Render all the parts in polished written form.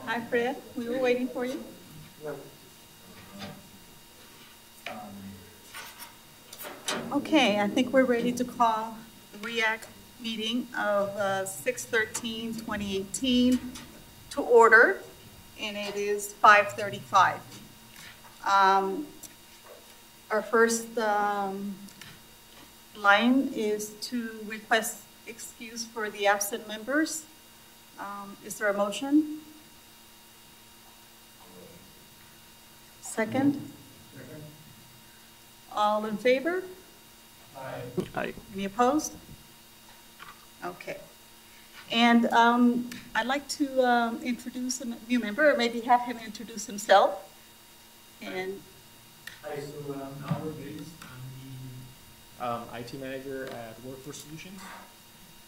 Hi, Fred. We were waiting for you. Okay, I think we're ready to call the REACT meeting of 6/13/2018 to order, and it is 5:35. Our first line is to request excuse for the absent members. Is there a motion? Second? All in favor? Aye. Any opposed? Okay. And I'd like to introduce a new member, or maybe have him introduce himself. And Hi, so Albert Biggs. I'm the IT manager at Workforce Solutions.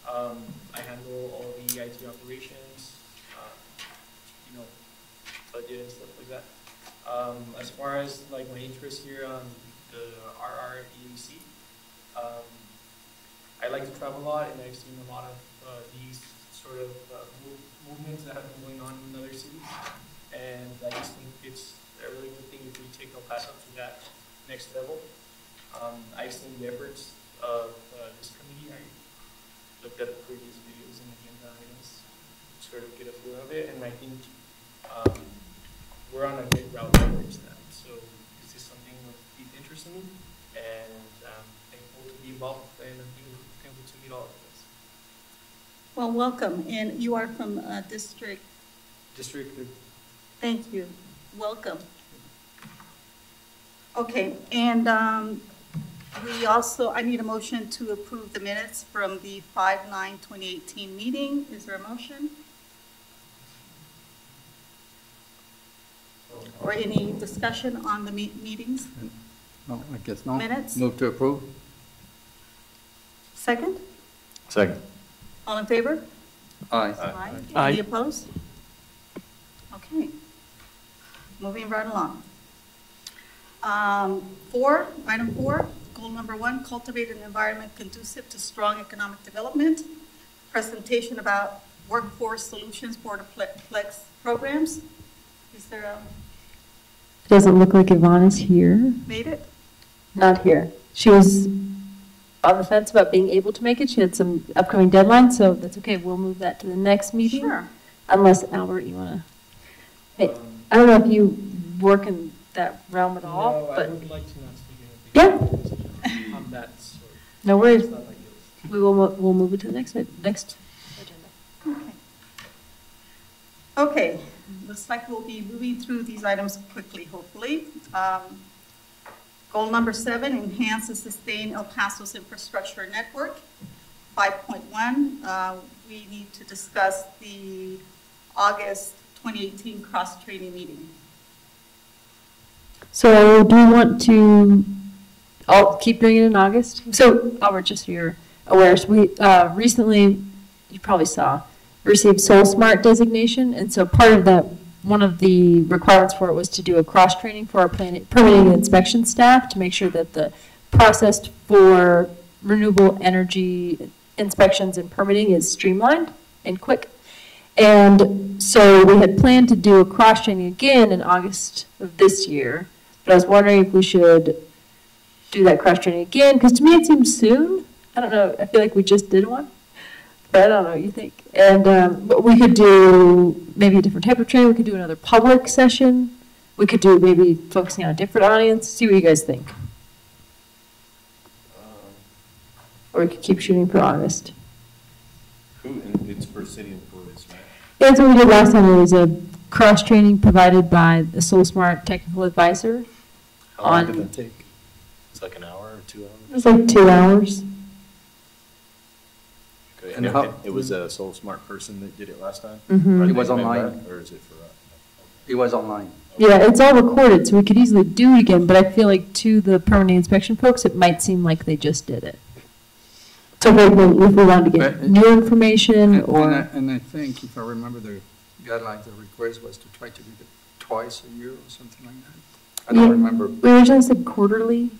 I handle all the IT operations, budget and stuff like that. As far as like my interest here on the RREC, I like to travel a lot, and I've seen a lot of these sort of movements that have been going on in other cities, and I just think it's a really good thing if we take El Paso to that next level. I've seen the efforts of this committee. I looked at the previous videos and agenda items to sort of get a feel of it, and I think we're on a good route towards that. So this is something of deep interest in me, and I'm thankful to be involved, and I'm thankful to meet all of us. well, welcome. And you are from District. Thank you. Welcome. Okay, and I need a motion to approve the minutes from the 5/9/2018 meeting. Is there a motion? Or any discussion on the meetings? No, I guess no. Minutes? Move to approve. Second? Second. All in favor? Aye. Aye. Any opposed? Okay. Moving right along. Item 4, goal number 1, cultivate an environment conducive to strong economic development. Presentation about workforce solutions for the flex programs. Is there a? Doesn't look like Yvonne is here. Made it? Not here. She was on the fence about being able to make it. She had some upcoming deadlines, so that's okay. We'll move that to the next meeting. Sure. Unless, Albert, you want to? Hey, I don't know if you work in that realm at all, No, but I would like to not speak anything. Yeah. On that sort. No worries. It's not like this. We'll move it to the next agenda. Okay. Okay, looks like we'll be moving through these items quickly, hopefully. Goal number 7, enhance and sustain El Paso's infrastructure network. 5.1, we need to discuss the August 2018 cross-training meeting. So do we want to, I'll keep doing it in August. So Albert, just so you're aware, so we recently, you probably saw, received Soul Smart designation. And so part of that, one of the requirements for it was to do a cross-training for our permitting and inspection staff to make sure that the process for renewable energy inspections and permitting is streamlined and quick. And so we had planned to do a cross-training again in August of this year, but I was wondering if we should do that cross-training again, because to me it seems soon. I don't know, I feel like we just did one, but I don't know what you think. And but we could do maybe a different type of training. We could do another public session. We could do maybe focusing on a different audience. See what you guys think. Or we could keep shooting for August. It's for city employees, right? Yeah, that's what we did last time. It was a cross-training provided by the Soul Smart technical advisor. How long did that take? It's like an hour or 2 hours? It was like 2 hours. Okay, And it was a Soul Smart person that did it last time? Mhm. Are It they was coming online. back, or is it for us? It was online. Yeah, it's all recorded, so we could easily do it again, but I feel like to the permanent inspection folks, it might seem like they just did it. So if we wanted to get But- new information or, And I think, if I remember the guidelines, the request was to try to do it twice a year or something like that. I don't Yeah. remember. we originally said quarterly,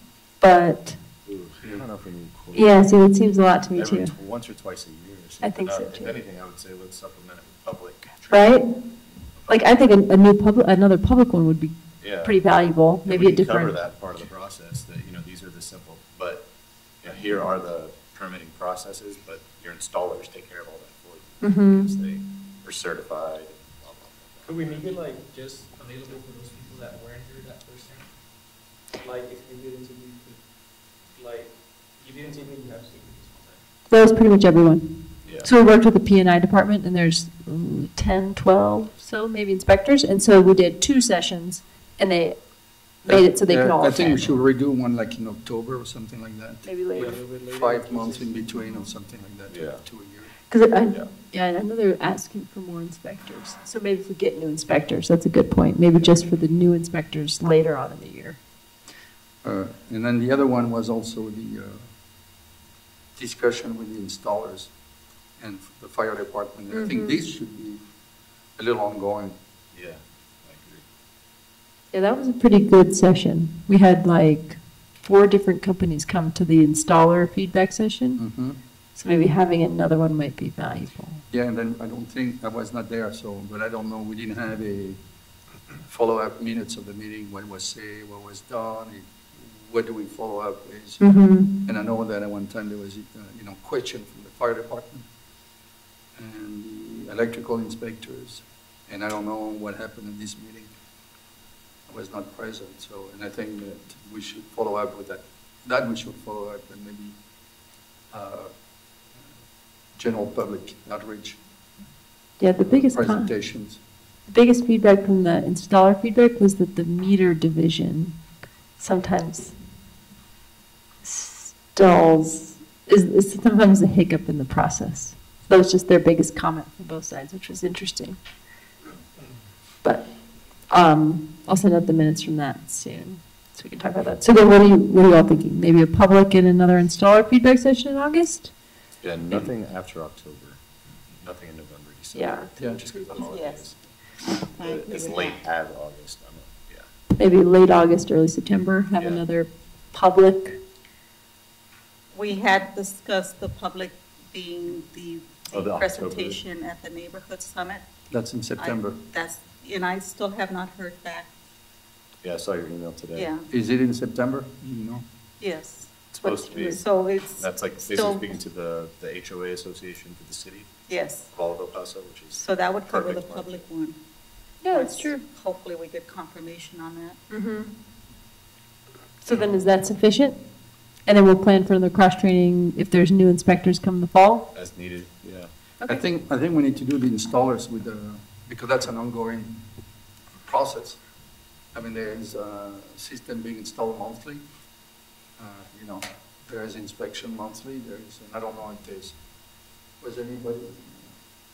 but Ooh, I don't know if we need. yeah, see, it seems a lot to me too. Once or twice a year. Or I think so, If too. anything, I would say let's supplement it with public. Right? A Like, I think a new another public one would be Yeah. pretty valuable, And maybe we a can cover different. that part of the process, that, these are the simple, but, here are the permitting processes, but your installers take care of all that for you. Mhm. Because they are certified, and blah, blah, blah. Could we make it like just available for those people that weren't here that first time? Like if you didn't take it, you could, like, if you didn't take it, you have to take it this one time. That was pretty much everyone. Yeah. So we worked with the P&I department, and there's 10, 12, so maybe inspectors, and so we did 2 sessions, and they made it so they could Yeah, all I think we attend. should redo one like in October or something like that. Maybe Yeah, a later. little bit later. 5 months in between or something like that, Yeah. 2 a year. Because Yeah. yeah, I know they're asking for more inspectors, so maybe if we get new inspectors, that's a good point, maybe just for the new inspectors later on in the year. And then the other one was also the discussion with the installers and the fire department. And I think Mhm. this should be a little ongoing. Yeah, I agree. Yeah, that was a pretty good session. We had like 4 different companies come to the installer feedback session, Mhm. so maybe having another one might be valuable. Yeah, and then I don't think, I was not there, so, but I don't know, we didn't have a follow-up minutes of the meeting, what was said, what was done, what do we follow up with? Mm-hmm. And I know that at one time there was, question from the fire department and the electrical inspectors, and I don't know what happened in this meeting. I was not present, so, and I think that we should follow up with that. That we should follow up and maybe general public outreach Yeah, the biggest presentations. the biggest feedback from the installer feedback was that the meter division sometimes stalls, is sometimes a hiccup in the process. That was just their biggest comment from both sides, which was interesting. But I'll send out the minutes from that soon, so we can talk about that. So then what are you all thinking? Maybe a public and another installer feedback session in August? Yeah, nothing after October, nothing in November, December. Yeah. Just because of the holidays. I But agree as with late that. as August, yeah. Maybe late August, early September, have Yeah. another public. We had discussed the public being the Oh, the October. presentation at the neighborhood summit. That's in September. And I still have not heard back. Yeah, I saw your email today. Yeah, Is it in September? Do you know? yes. It's supposed to be. So it's. That's like basically still- speaking to the HOA association for the city, Yes, Valdo Paso, which is. so that would cover the Perfect. public one. Yeah, that's true. Hopefully we get confirmation on that. Mm-hmm. So then is that sufficient? And then we'll plan for the cross-training if there's new inspectors come in the fall? As needed, yeah. I think we need to do the installers with because that's an ongoing process. I mean, there is a system being installed monthly. There is inspection monthly, I don't know if there's, was anybody?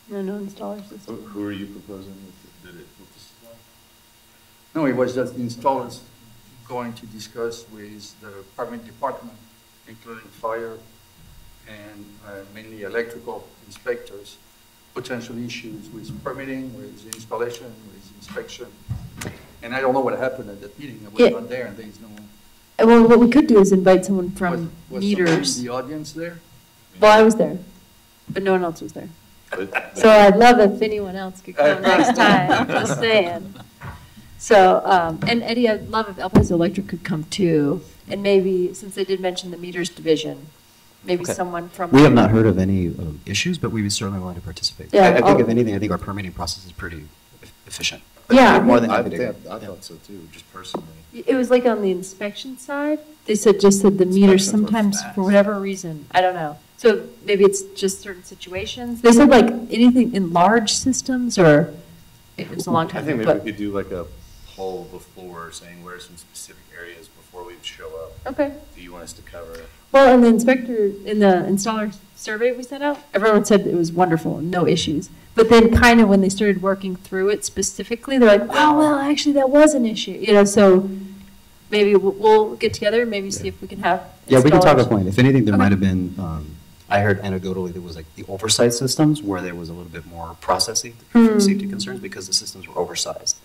No installers this Who are you proposing did it? No, it was just the installers going to discuss with the permit department, including fire and mainly electrical inspectors, potential issues with permitting, with installation, with inspection. And I don't know what happened at that meeting. I was Yeah. not there, and there is no. Well, what we could do is invite someone from was somebody meters. in the audience there? Well, I was there, but no one else was there. But- So I'd love if anyone else could come next time, just saying. So, and Eddie, I'd love if El Paso Electric could come too. And maybe, since they did mention the meters division, maybe Okay. someone from. We have not heard of any issues, but we would certainly want to participate. Yeah, I think I'll- if anything, I think our permitting process is pretty efficient. Yeah. More than I happy to go. I thought so too, just personally. It was like on the inspection side. They said the meters Inspections were sometimes, fast. for whatever reason, I don't know. So maybe it's just certain situations. They said like anything in large systems, or it was a long I time think ago, maybe we but, could do like a poll before saying where are some specific areas before we show up. okay. Do you want us to cover? Well, and the inspector, in the installer survey we sent out, everyone said it was wonderful, no issues. But then kind of when they started working through it specifically, they're like, well, actually that was an issue, so maybe we'll get together, maybe see if we can have. Yeah, we can talk installers. a point. If anything, there Okay. might have been, I heard anecdotally there was like the oversight systems where there was a little bit more processing for Hmm. safety concerns because the systems were oversized.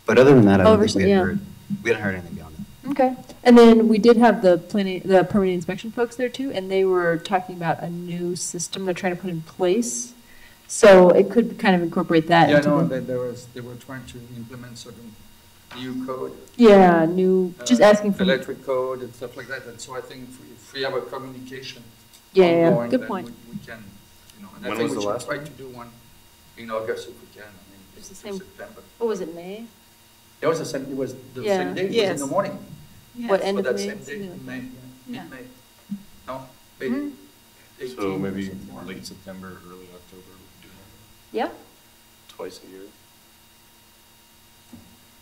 But other than that, I don't think Oversight, yeah. we hadn't heard anything beyond that. Okay, and then we did have the permanent inspection folks there too, and they were talking about a new system they're trying to put in place So it could kind of incorporate that Yeah, into no, the, they were trying to implement certain new code. yeah, new, just asking for, Electric code and stuff like that, and so I think if we have a communication yeah, ongoing, good then point. we can, you know, and I When think was we the should last try one? to do one in August if we can, I mean, It's the through same- September. What was it, May? It was the same, it was the Yeah. same day, it was Yes. in the morning. What, Yes. end So of that May? same day, Something like May, that. Yeah. mid-May. No, May Mhm. 18, So maybe something like late that. September, early October, we could do Yeah, that twice a year,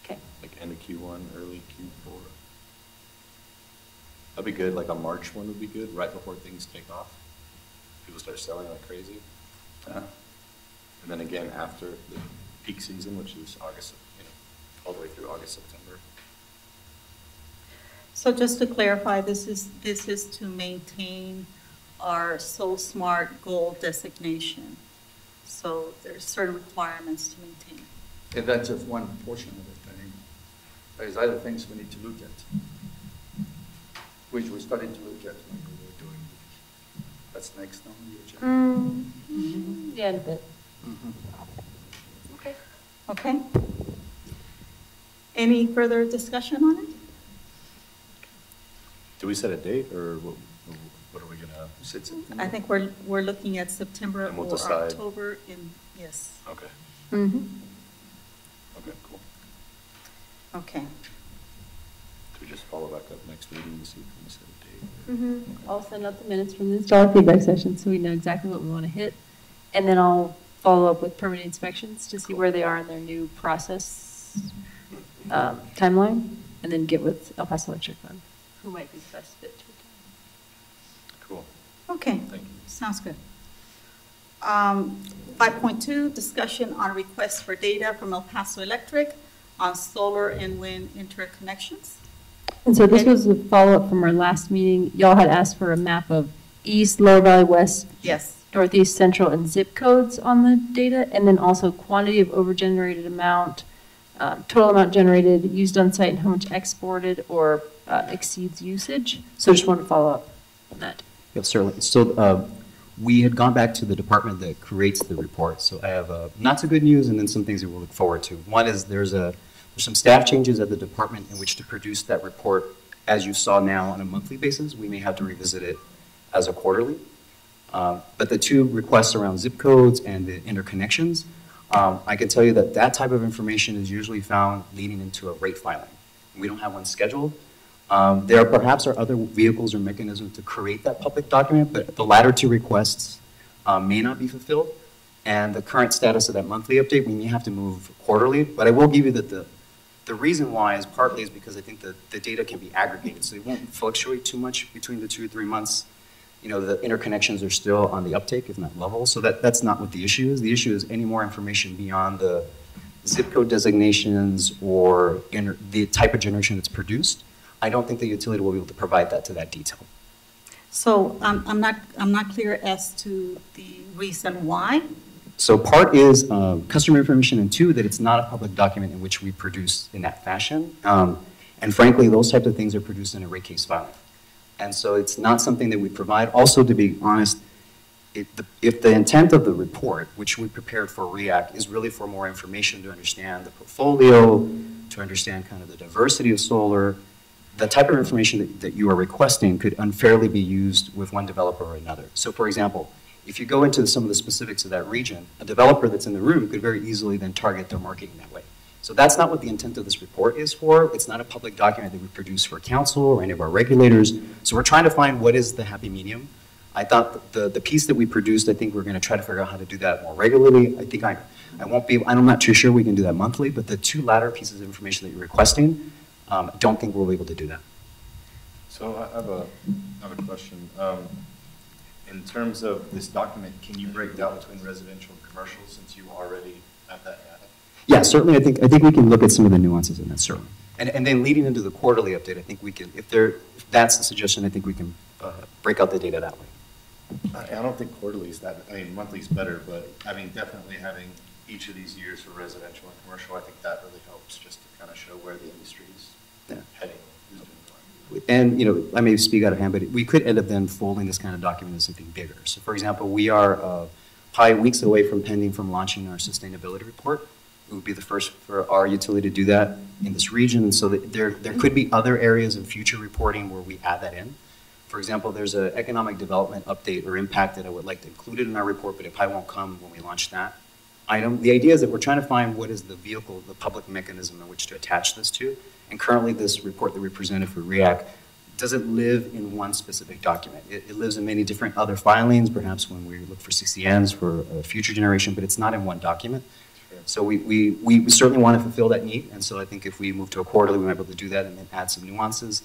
okay. like end of Q1, early Q4. That'd be good, like a March one would be good, right before things take off. People start selling like crazy. And then again, after the peak season, which is August, you know, all the way through August, September. So just to clarify, this is to maintain our Soul Smart goal designation. So there's certain requirements to maintain. And that's just one portion of it, I mean, there's other things we need to look at, which we're starting to look at when we were doing, that's next on the agenda. Yeah, in a bit. Mhm. Okay. Okay? Any further discussion on it? Do we set a date, or what are we gonna? You said September? I think we're looking at September And we'll or decide. October in, yes, Okay, Mm-hmm. okay, cool. okay. Do we just follow back up next meeting to see if we set a date? Mm-hmm. I'll send out the minutes from the installer feedback session so we know exactly what we want to hit. And then I'll follow up with permanent inspections to see where they are in their new process timeline, and then get with El Paso Electric on who might be the best fit to attend. Cool, Okay, thank you. sounds good. 5.2, discussion on requests for data from El Paso Electric on solar and wind interconnections. And so this was a follow-up from our last meeting. Y'all had asked for a map of east, lower valley, west, Yes, northeast, central, and zip codes on the data, and then also quantity of over-generated amount, total amount generated, used on site, and how much exported or exceeds usage. So just wanted to follow up on that. Yep, certainly. So we had gone back to the department that creates the report. So I have not so good news and then some things that we'll look forward to. One is there's some staff changes at the department in which to produce that report, as you saw now, on a monthly basis. We may have to revisit it as a quarterly. But the two requests around zip codes and the interconnections, I can tell you that that type of information is usually found leading into a rate filing. We don't have one scheduled. There perhaps are other vehicles or mechanisms to create that public document, but the latter two requests may not be fulfilled. And the current status of that monthly update, we may have to move quarterly. But I will give you that the reason why is partly is because I think that the data can be aggregated, so it won't fluctuate too much between the 2 or 3 months. You know, the interconnections are still on the uptake, if not level. So that's not what the issue is. The issue is any more information beyond the zip code designations or the type of generation that's produced. I don't think the utility will be able to provide that to that detail. so I'm not clear as to the reason why. So part is customer information, and two, that it's not a public document in which we produce in that fashion. And frankly, those types of things are produced in a rate case filing. And so it's not something that we provide. Also, to be honest, if the intent of the report, which we prepared for REACT, is really for more information to understand the portfolio, to understand kind of the diversity of solar, the type of information that you are requesting could unfairly be used with one developer or another. So for example, if you go into some of the specifics of that region, a developer that's in the room could very easily then target their marketing that way. So that's not what the intent of this report is for. It's not a public document that we produce for council or any of our regulators. So we're trying to find what is the happy medium. I thought the piece that we produced, I think we're going to try to figure out how to do that more regularly. I think I'm not too sure we can do that monthly, but the two latter pieces of information that you're requesting, I don't think we'll be able to do that. So I have a question. In terms of this document, can you break down between residential and commercial since you already have that data? Yeah, certainly. I think we can look at some of the nuances in that, certainly. And then leading into the quarterly update, I think we can, if that's the suggestion, I think we can break out the data that way. I don't think quarterly is that, I mean, monthly is better, but I mean, definitely having each of these years for residential and commercial, I think that really helps just to kind of show where the industry is heading. Who's doing what. And, you know, I may speak out of hand, but we could end up then folding this kind of document into something bigger. So, for example, we are probably weeks away from launching our sustainability report. It would be the first for our utility to do that in this region. And so there could be other areas in future reporting where we add that in. For example, there's an economic development update or impact that I would like to include it in our report, but it probably won't come when we launch that item. The idea is that we're trying to find what is the vehicle, the public mechanism in which to attach this to. And currently this report that we presented for REAC doesn't live in one specific document. It lives in many different other filings, perhaps when we look for CCNs for a future generation, but it's not in one document. So we certainly want to fulfill that need, and so I think if we move to a quarterly, we might be able to do that and then add some nuances.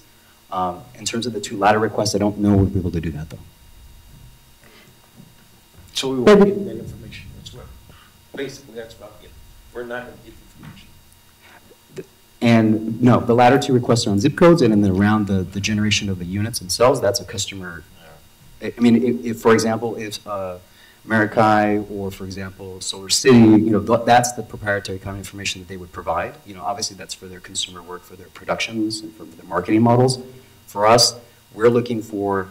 In terms of the two latter requests, I don't know we'll be able to do that, though. So we won't get that information, that's what, basically that's about it. We're not going to get information. And no, the latter two requests are on zip codes, and then around the generation of the units themselves, that's a customer. I mean, if for example, if Marikai or, for example, Solar City, you know, that's the proprietary kind of information that they would provide. You know, obviously that's for their consumer work, for their productions, and for their marketing models. For us, we're looking for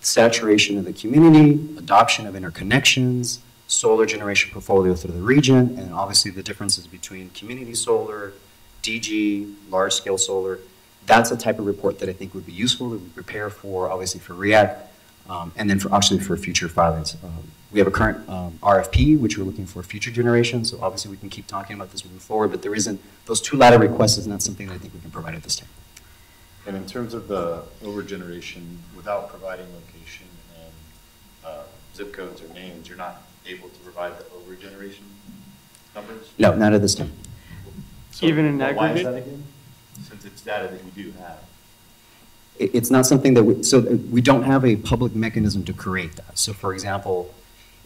saturation of the community, adoption of interconnections, solar generation portfolio through the region, and obviously the differences between community solar, DG, large-scale solar. That's a type of report that I think would be useful that we prepare for, obviously for REAC, and then for future filings. We have a current RFP, which we're looking for future generations, so obviously we can keep talking about this moving forward, but there isn't, those two latter requests is not something that I think we can provide at this time. And in terms of the over-generation, without providing location and zip codes or names, you're not able to provide the over-generation numbers? No, not at this time. So, Even in why is aggregate? that again? Since it's data that we do have. It's not something that we don't have a public mechanism to create that. So for example,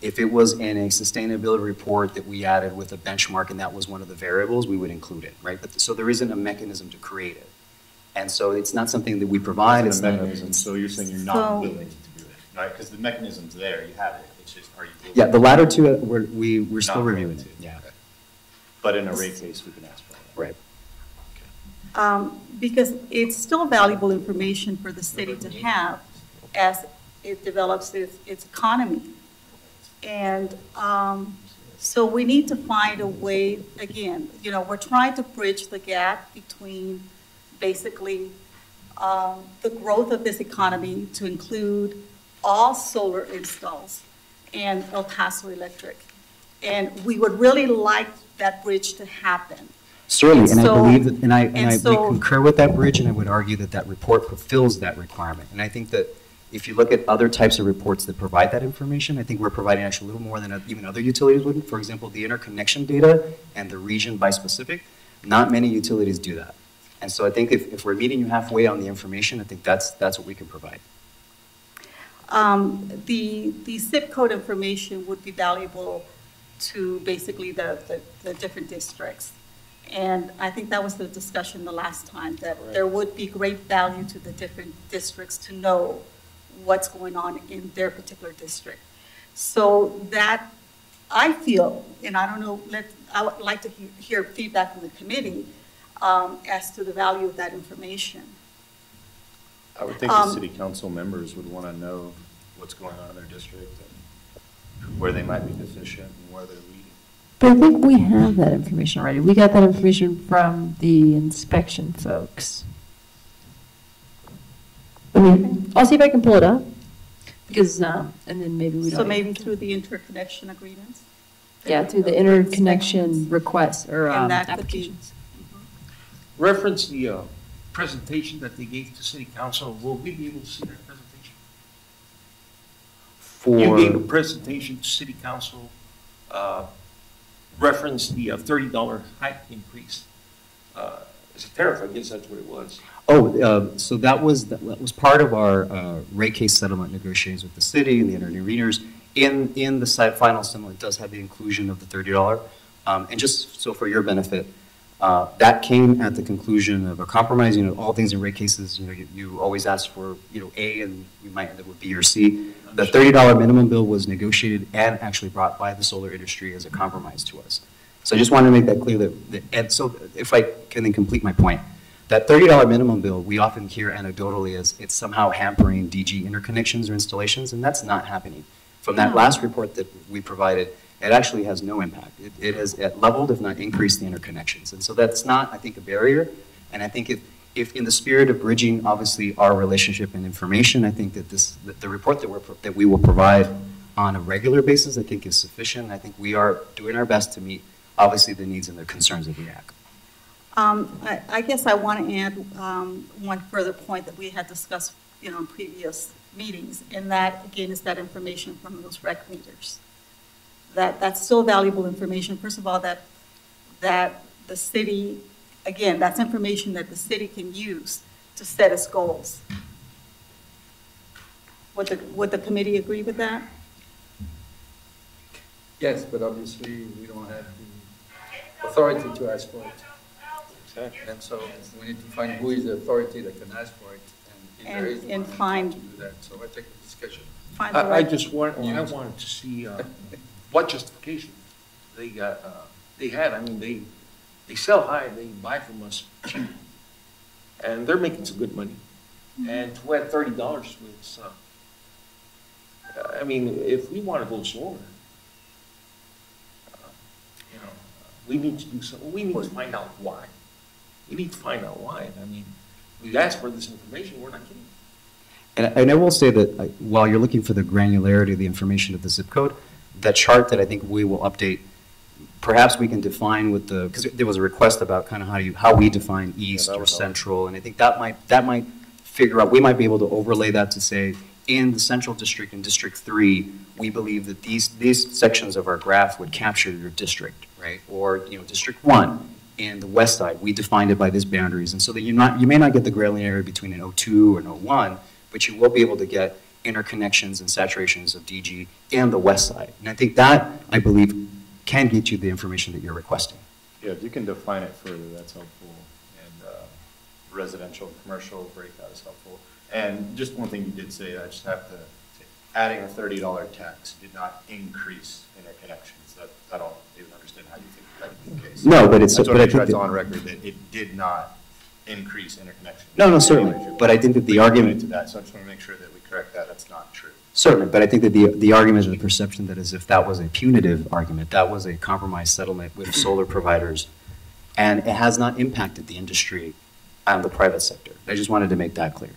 if it was in a sustainability report that we added with a benchmark and that was one of the variables, we would include it, right? But so there isn't a mechanism to create it. And so it's not something that we provide. It's It's a not mechanism, so you're saying you're not So- willing to do it, right? Because the mechanism's there, you have it, it's just, are you willing? Yeah, the latter two, we're still Not willing reviewing it, to. yeah. Okay. But in a rate case, we can ask for that. Right. Because it's still valuable information for the city to have as it develops its economy. And so we need to find a way, again, you know, we're trying to bridge the gap between basically the growth of this economy to include all solar installs and El Paso Electric. And we would really like that bridge to happen. Certainly, and I So- believe that, we so- concur with that bridge, and I would argue that that report fulfills that requirement. And I think that if you look at other types of reports that provide that information, I think we're providing actually a little more than even other utilities would. For example, the interconnection data and the region by specific, not many utilities do that. And so I think if we're meeting you halfway on the information, I think that's what we can provide. The zip code information would be valuable to basically the different districts. And I think that was the discussion the last time, that there would be great value to the different districts to know what's going on in their particular district. So that, I feel, and I don't know, I would like to hear feedback from the committee as to the value of that information. I would think the city council members would want to know what's going on in their district and where they might be deficient and where they're leading. But I think we have that information already. We got that information from the inspection folks. I mean, I'll see if I can pull it up, because, and then maybe we don't. So maybe through the interconnection agreements? Yeah, through the interconnection requests or And that could be- applications. Reference the presentation that they gave to city council, will we be able to see that presentation? You gave a presentation to city council, reference the $30 hike increase. As a tariff, I guess that's what it was. So that was part of our rate case settlement negotiations with the city and the interveners. In the final settlement, it does have the inclusion of the $30. And just so for your benefit, that came at the conclusion of a compromise. You know, all things in rate cases, you know, you always ask for, you know, A, and we might end up with B or C. The $30 minimum bill was negotiated and actually brought by the solar industry as a compromise to us. So I just wanted to make that clear and so if I can then complete my point, that $30 minimum bill, we often hear anecdotally as it's somehow hampering DG interconnections or installations, and that's not happening. From that last report that we provided, it actually has no impact. It has leveled, if not increased, the interconnections. And so that's not, I think, a barrier. And I think if in the spirit of bridging, obviously, our relationship and information, I think that the report that we will provide on a regular basis, I think is sufficient. I think we are doing our best to meet, obviously, the needs and the concerns of the act. I guess I want to add one further point that we had discussed, in previous meetings, and that, again, is that information from those rec meters. That's still valuable information. First of all, that the city, again, that's information that the city can use to set its goals. Would the committee agree with that? Yes, but obviously, we don't have the authority to ask for it. Exactly. And so we need to find who is the authority that can ask for it. And if there is And one, find- to do that. So I take the discussion. Find the I right- just wanted to see what justification they got, they had. I mean, they sell high, they buy from us cheap, and they're making some good money. And to add $30 with, I mean, if we want to go solar, we need to do something. We need to find out why. We need to find out why. I mean, we asked for this information. We're not getting it. And I will say that while you're looking for the granularity of the information of the zip code, that chart that I think we will update, perhaps we can define with because there was a request about kind of how we define east or central, and I think that might figure out, we might be able to overlay that to say, in the central district and District 3, we believe that these sections of our graph would capture your district, right? Or, District 1 and the west side, we defined it by these boundaries, and so that you may not get the granularity between an O2 and O1, but you will be able to get interconnections and saturations of DG and the west side. And I think that, I believe, can get you the information that you're requesting. Yeah, if you can define it further, that's helpful. And residential and commercial breakout is helpful. And just one thing you did say, I just have to say, adding a $30 tax did not increase interconnections. I don't even understand how you think that would be the case. No, but it's, I just but want I to make sure think it's that, on record that it did not increase interconnection. No, certainly. But I think that the argument to that, so I just want to make sure that we correct that. That's not true. Certainly, but I think that the argument or the perception that as if that was a punitive argument, that was a compromise settlement with solar providers, and it has not impacted the industry and the private sector. I just wanted to make that clear.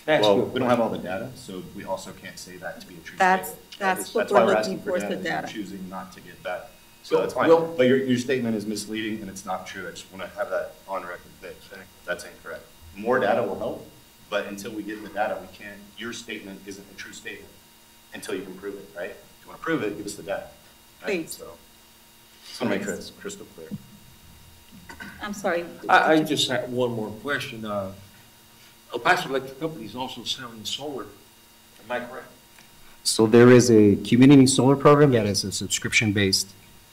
Well, we don't have all the data, so we also can't say that to be a true That's statement. that's what why we're we're looking asking for, is the and data. choosing not to get that. So that's fine. Well- But your statement is misleading and it's not true. I just want to have that on record that that's incorrect. More data will help, but until we get the data, we can't, your statement isn't a true statement until you can prove it, right? If you want to prove it, give us the data. Right? Please. So, just want to make sure it's crystal clear. I'm sorry. I just had one more question. El Paso Electric Company is also selling solar. Am I correct? So there is a community solar program that is a subscription-based.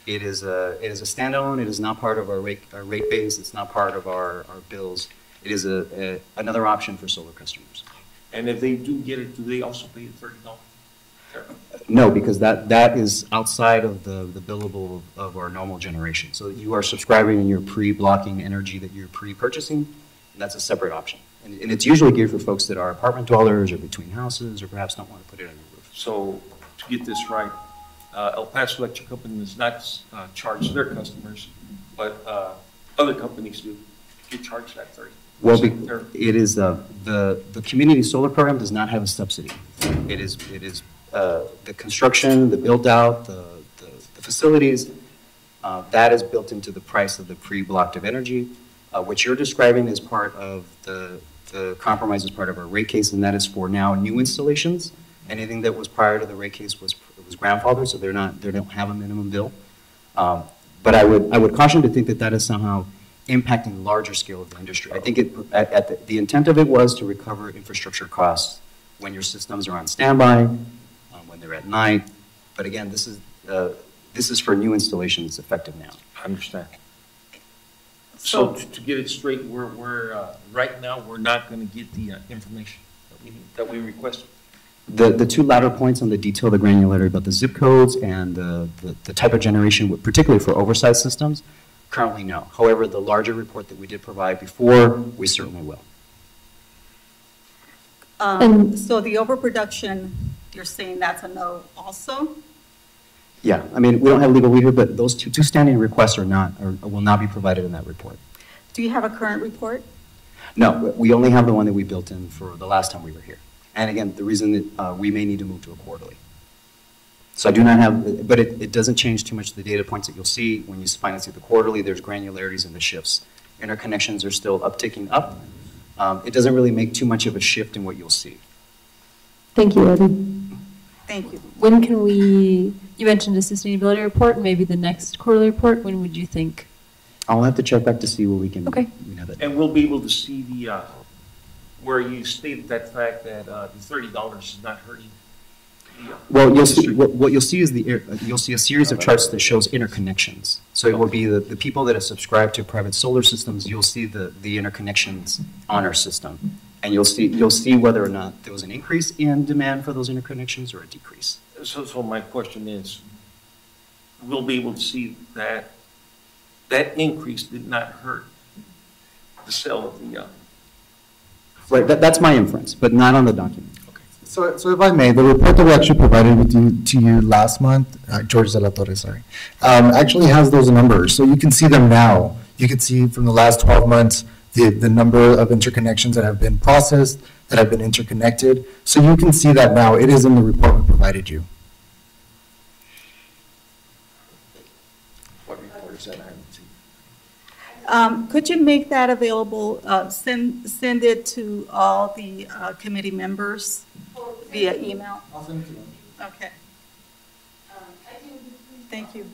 It is a standalone. It is not part of our rate base. It's not part of our bills. It is another option for solar customers. And if they do get it, do they also pay the $30? No, because that is outside of the billable of our normal generation. So you are subscribing and you're pre-blocking energy that you're pre-purchasing, and that's a separate option. And it's usually geared for folks that are apartment dwellers or between houses or perhaps don't want to put it on your roof. So to get this right, El Paso Electric Company does not charge their customers, but other companies do get charged that $30. Well, it is the community solar program does not have a subsidy. It is the construction, the build out, the facilities, that is built into the price of the pre-blocked of energy. What you're describing is part of the compromise, is part of our rate case, and that is for now new installations. Anything that was prior to the rate case was grandfathered, so they don't have a minimum bill. But I would caution to think that is somehow impacting the larger scale of the industry. I think the intent of it was to recover infrastructure costs when your systems are on standby, when they're at night. But again, this is for new installations effective now. I understand. So to get it straight, we're right now, we're not going to get the information that we requested. The two latter points on the detail, the granularity about the zip codes and the type of generation, particularly for oversized systems, currently no. However, the larger report that we did provide before, we certainly will. So the overproduction you're saying that's a no also? Yeah, I mean, we don't have legal waiver, but those two standing requests are not, or will not be provided in that report. Do you have a current report? No, we only have the one that we built in for the last time we were here. And again, the reason that we may need to move to a quarterly. So I do not have, but it doesn't change too much the data points that you'll see. When you finally see the quarterly, there's granularities in the shifts. Interconnections are still upticking up. It doesn't really make too much of a shift in what you'll see. Thank you, Eddie. Thank you. When can we, you mentioned a sustainability report, maybe the next quarterly report, when would you think? I'll have to check back to see what we can, Okay. we can have that. And we'll be able to see the, where you stated that fact that the $30 is not hurting. Well, you'll see, what you'll see is you'll see a series of charts that shows interconnections. So it will be the people that have subscribed to private solar systems, you'll see the interconnections on our system. And you'll see whether or not there was an increase in demand for those interconnections or a decrease. So my question is, we'll be able to see that that increase did not hurt the sale of the, Right, that's my inference, but not on the document. So if I may, the report that we actually provided to you last month, George De La Torre, sorry, actually has those numbers. So you can see them now. You can see from the last 12 months, the number of interconnections that have been processed, that have been interconnected. So you can see that now. It is in the report we provided you. what report is that? I haven't seen. Could you make that available, send it to all the committee members via email? I'll send it to them. Okay. Thank you.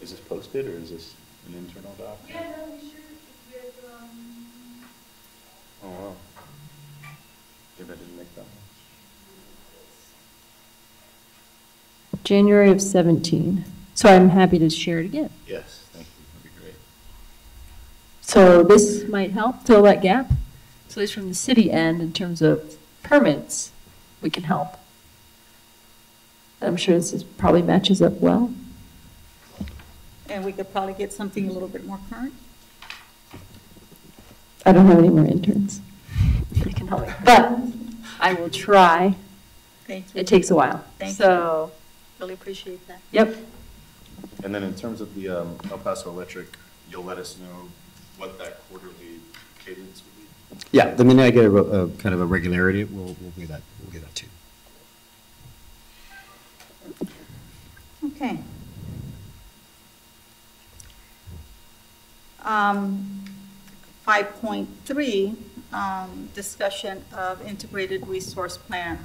Is this posted, or is this an internal doc? Yeah, no, we should, with, Oh, wow. Maybe I didn't make that one. January of 17. So I'm happy to share it again. Yes, thank you, that'd be great. So this might help fill that gap. So at least from the city end, in terms of permits, we can help. I'm sure this probably matches up well. And we could probably get something a little bit more current. I don't have any more interns that can help me, but I will try. Thank you. It takes a while. Thank So, Really appreciate that. yep. And then in terms of the El Paso Electric, you'll let us know what that quarterly cadence will be? Yeah, the minute I get a kind of a regularity, we'll do that. We'll get that too. Okay. 5.3, discussion of integrated resource plan.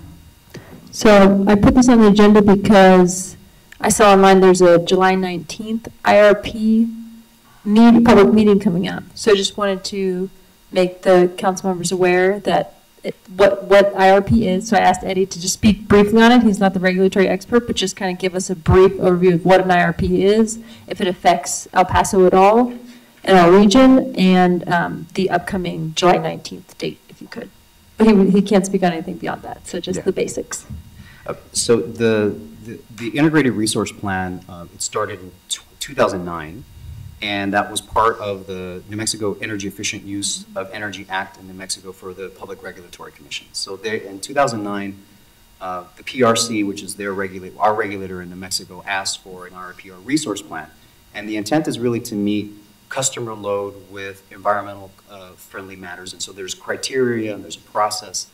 So I put this on the agenda because I saw online there's a July 19th IRP public meeting coming up. So I just wanted to make the council members aware that what IRP is. So I asked Eddie to just speak briefly on it. He's not the regulatory expert, but just kind of give us a brief overview of what an IRP is, if it affects El Paso at all in our region, and the upcoming July 19th date, if you could. But he can't speak on anything beyond that, so just the basics. So the integrated resource plan, it started in 2009, and that was part of the New Mexico Energy Efficient Use of Energy Act in New Mexico for the Public Regulatory Commission. So in 2009, the PRC, which is our regulator in New Mexico, asked for an RRP, or resource plan, and the intent is really to meet customer load with environmental friendly matters, and so there's criteria and there's a process.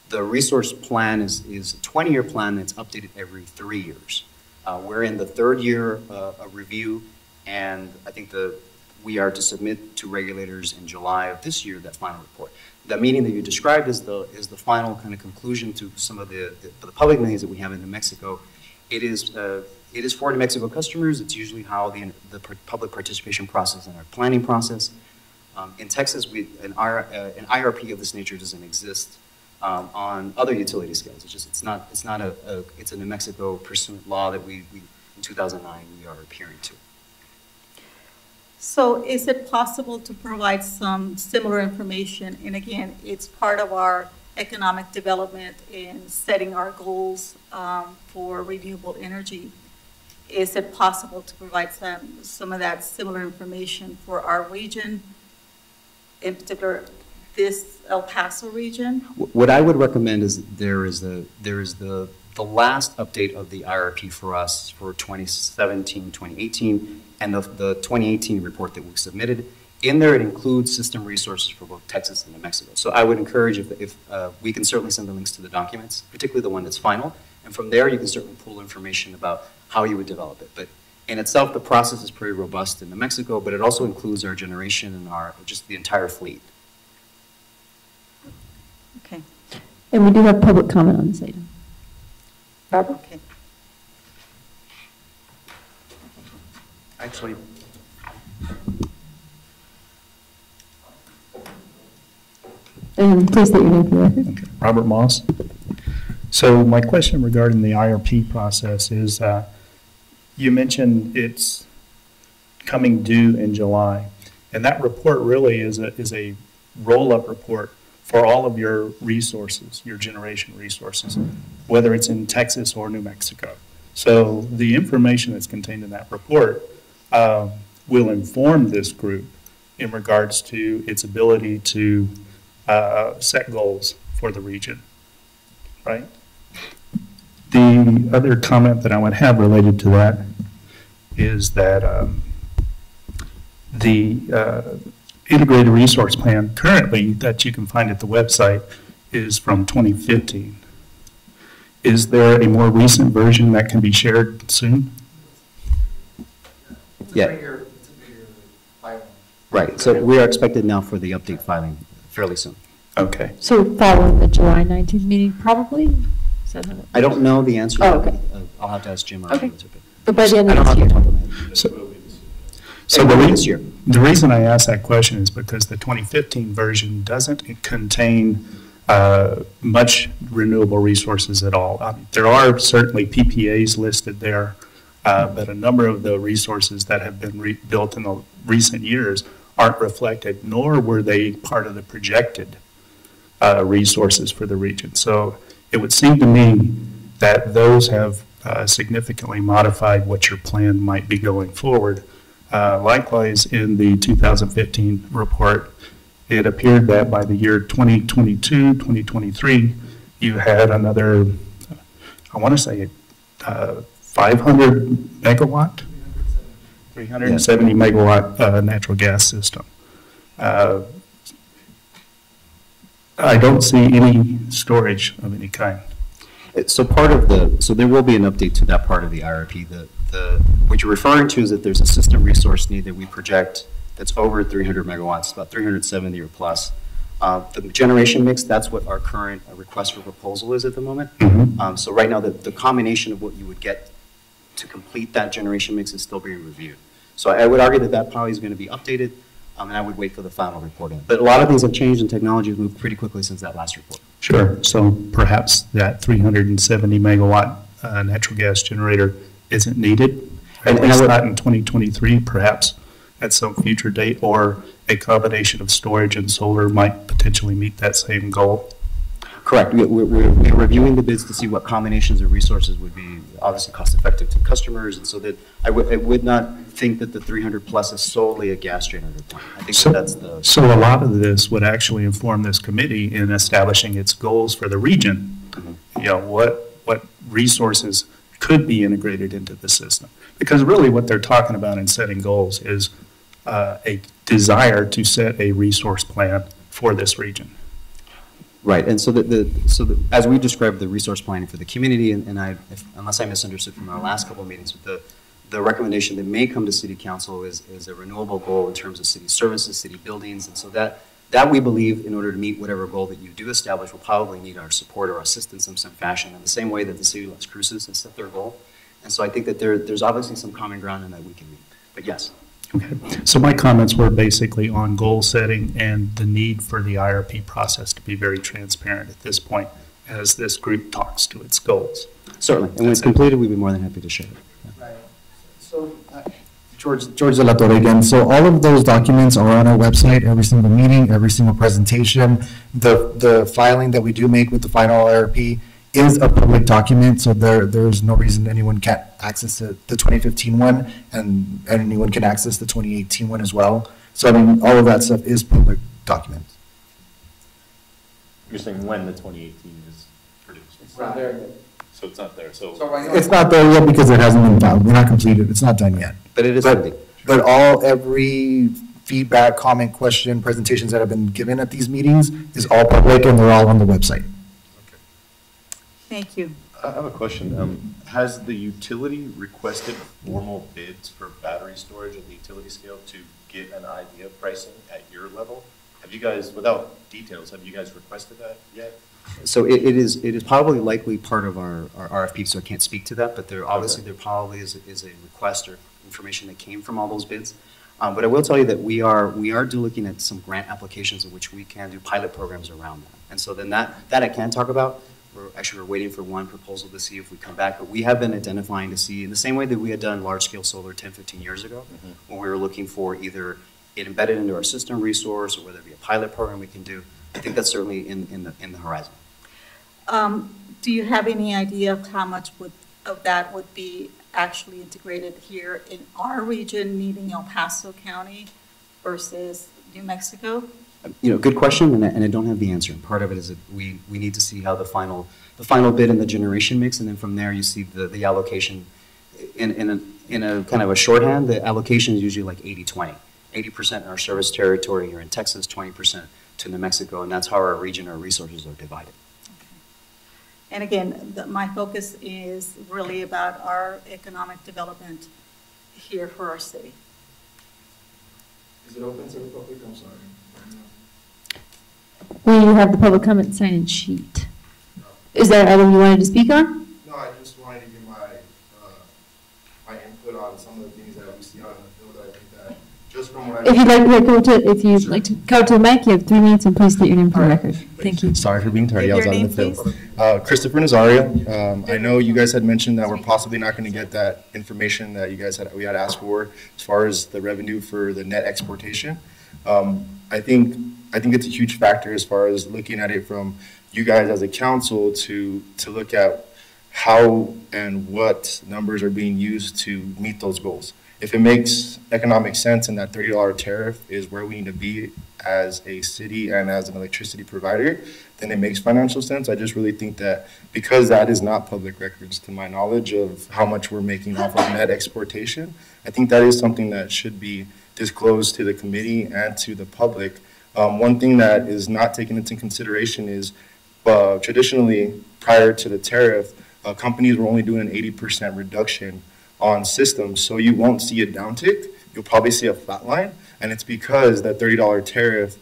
The resource plan is a 20-year plan that's updated every 3 years. We're in the third year of review, and I think we are to submit to regulators in July of this year that final report. The meeting that you described is the final kind of conclusion to some of the public meetings that we have in New Mexico. It is for New Mexico customers. It's usually how the public participation process and our planning process. In Texas, an IRP of this nature doesn't exist on other utility scales. It's a New Mexico pursuant law that we in 2009 we are adhering to. So is it possible to provide some similar information? And again, it's part of our economic development in setting our goals for renewable energy. Is it possible to provide some of that similar information for our region, in particular this El Paso region? What I would recommend is there is the last update of the IRP for us for 2017, 2018, and the 2018 report that we submitted. In there, it includes system resources for both Texas and New Mexico. So I would encourage if we can certainly send the links to the documents, particularly the one that's final, and from there you can certainly pull information about how you would develop it. But in itself, the process is pretty robust in New Mexico, but it also includes our generation and just the entire fleet. Okay. And we do have public comment on this item. Barbara? Okay. Actually, And please state your name for the record. okay, Robert Moss. So my question regarding the IRP process is, you mentioned it's coming due in July, and that report really is a roll-up report for all of your resources, your generation resources, whether it's in Texas or New Mexico. So the information that's contained in that report will inform this group in regards to its ability to set goals for the region, right? The other comment that I would have related to that is that the integrated resource plan currently that you can find at the website is from 2015. Is there a more recent version that can be shared soon? Yeah. Right, so we are expected now for the update filing fairly soon. Okay. So following the July 19th meeting, probably? Is that how it- I don't know the answer. Oh, okay. I'll have to ask Jim. Okay. But by the end I of don't this have year? the top of my head. So It will be this year. the reason I asked that question is because the 2015 version doesn't contain much renewable resources at all. There are certainly PPAs listed there, but a number of the resources that have been built in the recent years aren't reflected, nor were they part of the projected resources for the region. So it would seem to me that those have significantly modified what your plan might be going forward. Likewise, in the 2015 report, it appeared that by the year 2022, 2023, you had another, I want to say, 500 megawatt, 370 megawatt natural gas system. I don't see any storage of any kind. So so there will be an update to that part of the IRP. What you're referring to is that there's a system resource need that we project that's over 300 megawatts, about 370 or plus. The generation mix, that's what our current request for proposal is at the moment. So right now, the combination of what you would get to complete that generation mix is still being reviewed. So I would argue that that probably is going to be updated, and I would wait for the final report in. But a lot of things have changed, and technology has moved pretty quickly since that last report. Sure. So perhaps that 370 megawatt natural gas generator isn't needed, at least not in 2023, perhaps at some future date, or a combination of storage and solar might potentially meet that same goal. Correct. We're reviewing the bids to see what combinations of resources would be obviously cost effective to customers, and so that I would not think that the 300 plus is solely a gas generator plant. I think that's the... So a lot of this would actually inform this committee in establishing its goals for the region. You know, what resources could be integrated into the system. Because really what they're talking about in setting goals is a desire to set a resource plan for this region. Right, and so as we described the resource planning for the community, and unless I misunderstood from our last couple of meetings, the recommendation that may come to City Council is a renewable goal in terms of city services, city buildings, and so that we believe, in order to meet whatever goal that you do establish, will probably need our support or assistance in some fashion, in the same way that the city of Las Cruces has set their goal. And so I think that there's obviously some common ground in that we can meet. But yes. Okay. So my comments were basically on goal setting and the need for the IRP process to be very transparent at this point as this group talks to its goals. Certainly. And when it's completed, we'd be more than happy to share it. Right. So George de la Torre again. So all of those documents are on our website, every single meeting, every single presentation. The filing that we do make with the final IRP is a public document, so there's no reason anyone can't access the 2015 one, and anyone can access the 2018 one as well. So I mean, all of that stuff is public documents. You're saying when the 2018 is produced? It's not there yet. So it's not there, so. So right now, It's not there yet because it hasn't been filed. We're not completed. It's not done yet. But it is But, pending. but every feedback, comment, question, presentations that have been given at these meetings is all public and they're all on the website. Thank you. I have a question. Has the utility requested formal bids for battery storage at the utility scale to get an idea of pricing at your level? Have you guys, without details, have you guys requested that yet? So it is probably likely part of our RFP, so I can't speak to that, but obviously there probably is a request or information that came from all those bids. But I will tell you that we are looking at some grant applications in which we can do pilot programs around that. And so then that I can talk about. We're waiting for one proposal to see if we come back, but we have been identifying to see, in the same way that we had done large-scale solar 10, 15 years ago, when we were looking for either it embedded into our system resource or whether it be a pilot program we can do. I think that's certainly in the horizon. Do you have any idea of how much of that would be actually integrated here in our region, meaning El Paso County versus New Mexico? Good question, and I don't have the answer. And part of it is that we need to see how the final bid and the generation mix, and then from there you see the allocation. In a kind of a shorthand, the allocation is usually like 80-20. 80% in our service territory here in Texas, 20% to New Mexico, and that's how our region, our resources are divided. And again, my focus is really about our economic development here for our city. is it open to the public? I'm sorry. We have the public comment sign-in sheet. Is there anything you wanted to speak on? No, I just wanted to give my input on some of the things that we see out in the field. I think that just from what If you'd like to go to the mic, you have 3 minutes, and please state your name for the record. Thank you. Sorry for being tardy. I Your was out in name, the field. Christopher Nazario. I know you guys had mentioned that we're possibly not going to get that information that we had asked for as far as the revenue for the net exportation. I think it's a huge factor as far as looking at it from you guys as a council to look at how and what numbers are being used to meet those goals. If it makes economic sense and that $30 tariff is where we need to be as a city and as an electricity provider, then it makes financial sense. I just really think that because that is not public records to my knowledge of how much we're making off of net exportation, I think that is something that should be disclosed to the committee and to the public. One thing that is not taken into consideration is traditionally prior to the tariff, companies were only doing an 80% reduction on systems. So you won't see a downtick, you'll probably see a flat line. And it's because that $30 tariff,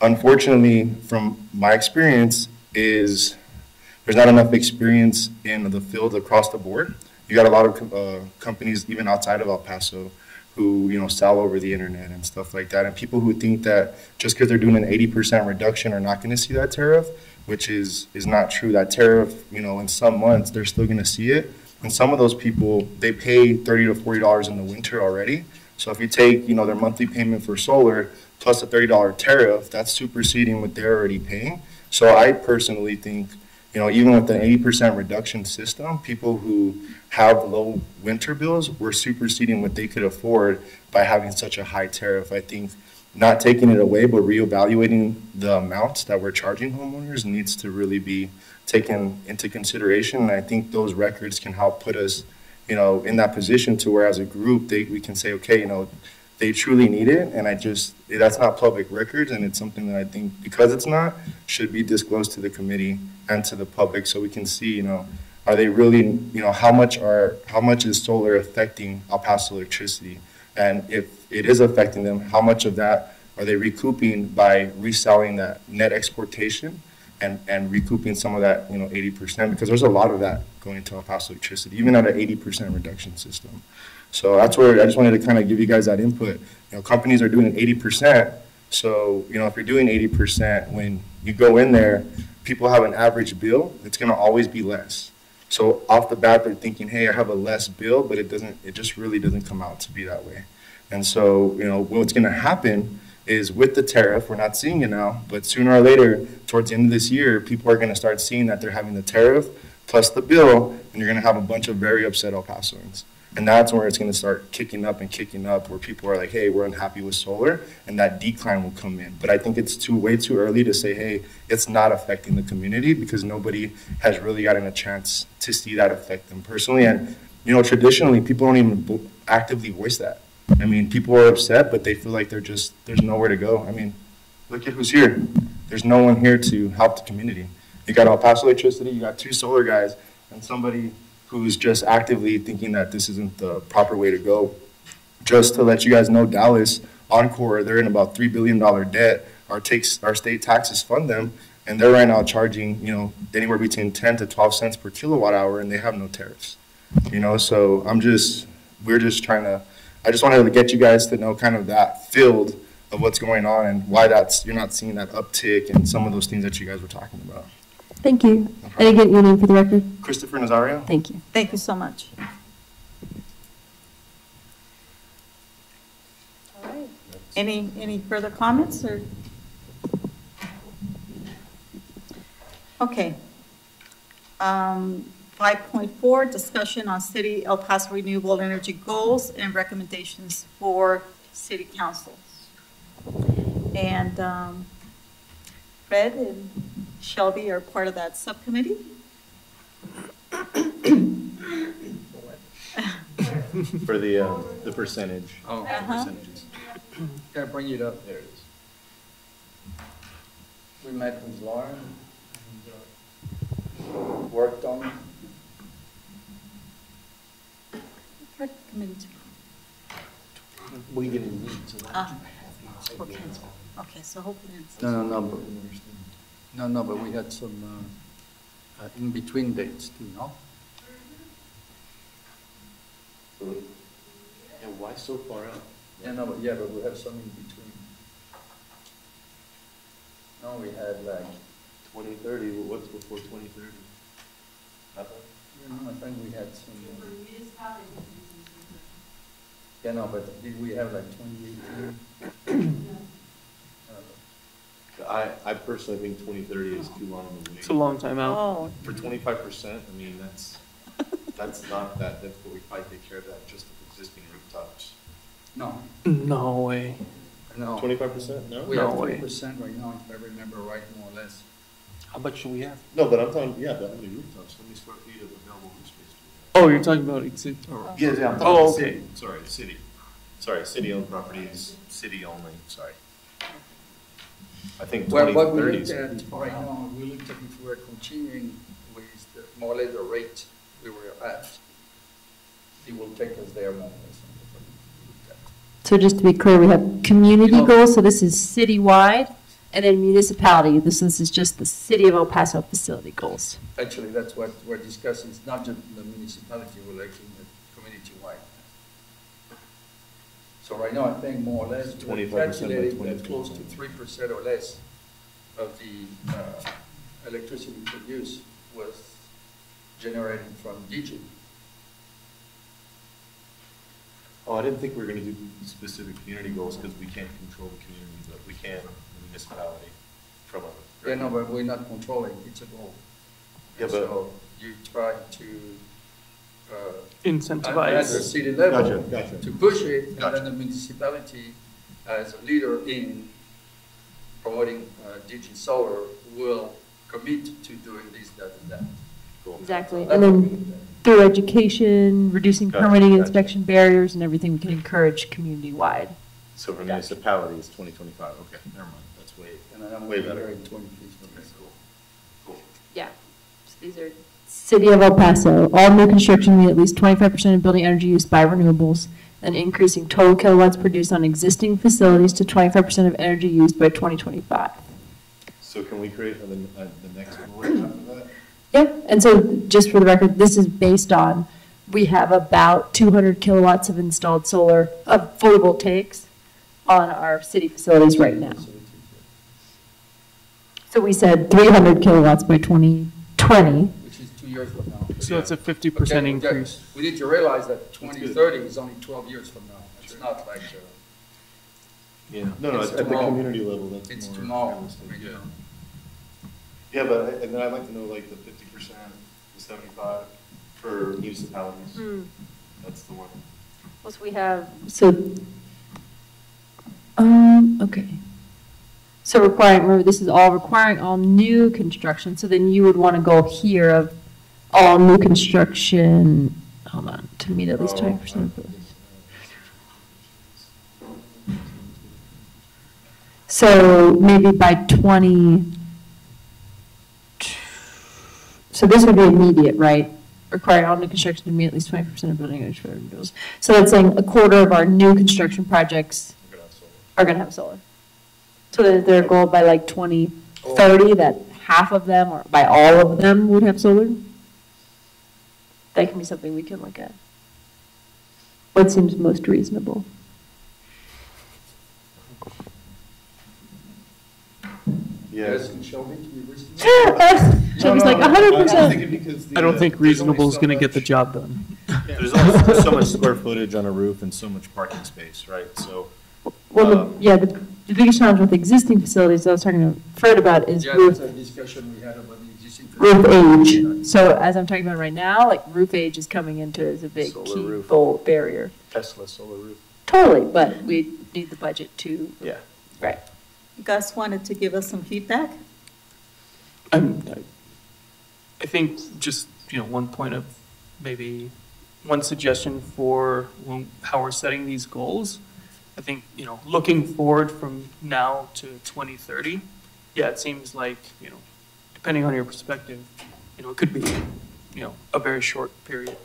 unfortunately, from my experience, is there's not enough experience in the field across the board. You got a lot of companies, even outside of El Paso, who sell over the internet and stuff like that. And people who think that just because they're doing an 80% reduction are not going to see that tariff, which is not true. That tariff, in some months, they're still going to see it. And some of those people, they pay $30 to $40 in the winter already. So if you take, their monthly payment for solar plus a $30 tariff, that's superseding what they're already paying. So I personally think, even with an 80% reduction system, people who have low winter bills were superseding what they could afford by having such a high tariff. I think not taking it away, but reevaluating the amounts that we're charging homeowners needs to really be taken into consideration. And I think those records can help put us, in that position to where as a group, we can say, okay, they truly need it. And that's not public records. And it's something that I think, because it's not, should be disclosed to the committee and to the public so we can see, are they really, how much is solar affecting El Paso electricity? And if it is affecting them, how much of that are they recouping by reselling that net exportation and recouping some of that, 80%? Because there's a lot of that going to El Paso electricity, even at an 80% reduction system. So that's where I just wanted to kind of give you guys that input. Companies are doing 80%. So, if you're doing 80%, when you go in there, people have an average bill, it's going to always be less. So off the bat, they're thinking, hey, I have a less bill, but it just really doesn't come out to be that way. And so, what's going to happen is with the tariff, we're not seeing it now, but sooner or later, towards the end of this year, people are going to start seeing that they're having the tariff plus the bill, and you're going to have a bunch of very upset El Pasoans. And that's where it's going to start kicking up, where people are like, hey, we're unhappy with solar, and that decline will come in. But I think it's way too early to say, hey, it's not affecting the community, because nobody has really gotten a chance to see that affect them personally. And, traditionally, people don't even actively voice that. I mean, people are upset, but they feel like there's nowhere to go. I mean, look at who's here. There's no one here to help the community. You got El Paso Electricity, you got 2 solar guys, and somebody who's just actively thinking that this isn't the proper way to go. Just to let you guys know, Dallas, Encore, they're in about $3 billion debt. Our state taxes fund them, and they're right now charging, anywhere between 10 to 12 cents per kilowatt hour, and they have no tariffs. So I just wanted to get you guys to know kind of that field of what's going on and why you're not seeing that uptick and some of those things that you guys were talking about. Thank you. And again, your name for the record? Christopher Nazario. Thank you. Thank you so much. All right. Any further comments or? Okay. 5.4, discussion on City El Paso renewable energy goals and recommendations for City Council. And Fred and Shelby are part of that subcommittee. For the percentage. Oh, Percentages. can I bring it up? There it is. We met with Lauren and worked on it. Fred, committee. We didn't need to. Okay, so hopefully it's. No, but we had some in-between dates too, no? And why so far out? But we have some in between. No, we had like 2030, what's before 2030? Nothing? I think we had some. But did we have like 2018? I personally think 2030 is too long of a wait. It's a long time out. Oh, For 25%, I mean, that's not that difficult. We probably take care of that just with existing rooftops. No. No way. No. 25%? No? We No have way. 3% right now, if I remember right, more or less. How much should we have? No, but I'm talking, but how many rooftops? How many square feet of available roof space do we have? Oh, you're talking about exit. Yeah, I'm talking Oh, about okay. city. Sorry, city. Sorry, city-owned properties, city only, sorry. I think Well, what we 2030 looked is at right now, we looked at if we were continuing with more or less the rate we were at. It will take us there more or less. So just to be clear, we have community goals, so this is citywide, and then municipality, this is just the City of El Paso facility goals. Actually, that's what we're discussing. It's not just the municipality, we're looking at community-wide. So right now, I think more or less, we're 25% by calculating that 2020. close to 3% or less of the electricity produced was generated from DG. Oh, I didn't think we were gonna do specific community goals because we can't control the community, but we can the municipality from a. Yeah, no, but we're not controlling, it's a goal. Yeah, And but- so you try to, at the Incentivize. city level, Gotcha. to push it, and Gotcha. then the municipality, as a leader in promoting DG Solar, will commit to doing this, that, and that. Cool. Exactly, That's and what we then do. through education, reducing Gotcha, permitting, gotcha. inspection barriers, and everything, we can encourage community-wide. So for municipality, it's 2025, okay, never mind, that's way, And then I'm way going better. in 2050. Okay, cool. Yeah. So these are. City of El Paso, all new construction need at least 25% of building energy used by renewables, and increasing total kilowatts produced on existing facilities to 25% of energy used by 2025. So can we create the next bullet after that? Yep, and so just for the record, this is based on, we have about 200 kilowatts of installed solar, of photovoltaics on our city facilities right now. So we said 300 kilowatts by 2020. Which is 2 years from now. So it's a 50% Okay, increase. We need to realize that 2030 is only 12 years from now. It's not like, Yeah, no, It's at the tomorrow. community level, that's it's more tomorrow. realistic, I mean, yeah. you know. Yeah, but, and then I'd like to know like the 50%, the 75 for municipalities. That's the one. Plus we have, okay. So requiring, remember, this is all requiring all new construction, so then you would want to go here of all new construction, hold on, to meet at least 20%. So maybe by 20, so this would be immediate, right? Requiring all new construction to meet at least 20% of building individuals. So that's saying a quarter of our new construction projects are going to have solar. So that their goal by like 2030 that half of them or by all of them would have solar. That can be something we can look at. What seems most reasonable? Yes, and Shelby, can you listen? Shelby's like 100%. I don't think reasonable is going to get the job done. There's only so much square footage on a roof and so much parking space, right? So, Well, the biggest challenge with existing facilities I was talking to Fred about is Yeah, roof, that's a discussion we had about the existing. roof age. So as I'm talking about right now, like roof age is coming into as a big Solar key roof. barrier. Tesla solar roof. Totally, but we need the budget to, Yeah. right. Gus wanted to give us some feedback. I think just, one point of maybe one suggestion for how we're setting these goals. I think, looking forward from now to 2030, yeah, it seems like, depending on your perspective, it could be, a very short period.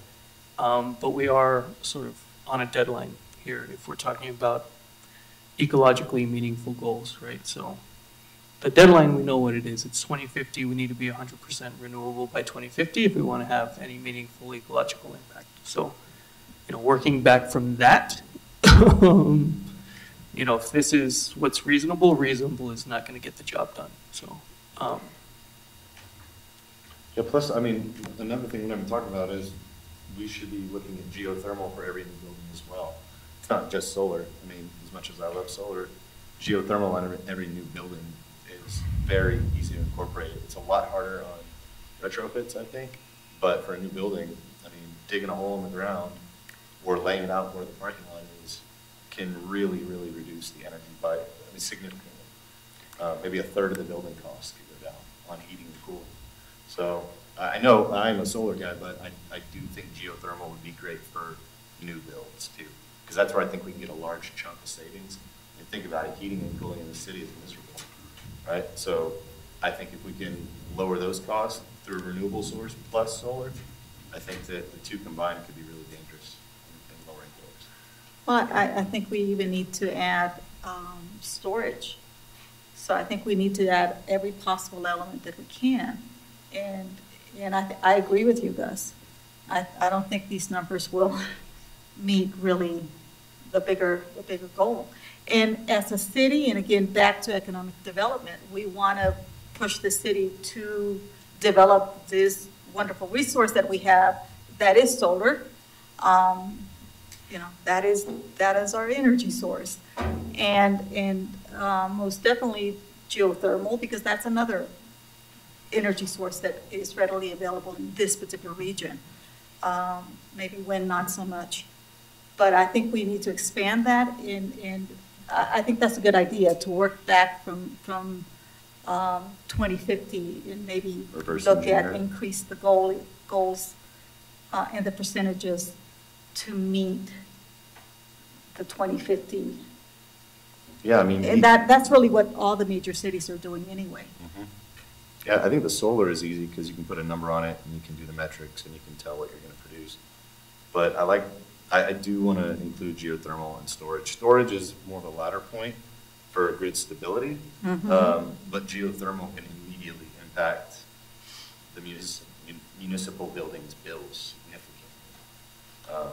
But we are sort of on a deadline here if we're talking about ecologically meaningful goals, right? So the deadline, we know what it is. It's 2050. We need to be 100% renewable by 2050 if we want to have any meaningful ecological impact. So, working back from that, if this is what's reasonable is not going to get the job done. So, Yeah, plus, another thing we never talked about is we should be looking at geothermal for every new building as well. It's not just solar. As much as I love solar, geothermal on every new building is very easy to incorporate. It's a lot harder on retrofits, I think, but for a new building, digging a hole in the ground or laying it out where the parking lot is can really, really reduce the energy by significantly. Maybe a third of the building costs could go down on heating and cooling. So I know I'm a solar guy, but I do think geothermal would be great for new builds too, because that's where I think we can get a large chunk of savings. And think about it, heating and cooling in the city is miserable, right? So I think if we can lower those costs through a renewable source plus solar, I think that the two combined could be really dangerous in lowering bills. Well, I think we even need to add storage. So I think we need to add every possible element that we can. And I agree with you, Gus. I don't think these numbers will meet really the bigger goal. And as a city, and again, back to economic development, we want to push the city to develop this wonderful resource that we have that is solar. That is our energy source. And most definitely geothermal, because that's another energy source that is readily available in this particular region. Maybe wind, not so much. But I think we need to expand that, and I think that's a good idea, to work back from 2050 and maybe look at increase the goals and the percentages to meet the 2050. Yeah, And that's really what all the major cities are doing anyway. Mm-hmm. Yeah, I think the solar is easy because you can put a number on it and you can do the metrics and you can tell what you're going to produce. But I do want to include geothermal and storage. Storage is more of a latter point for grid stability, but geothermal can immediately impact the municipal buildings' bills significantly.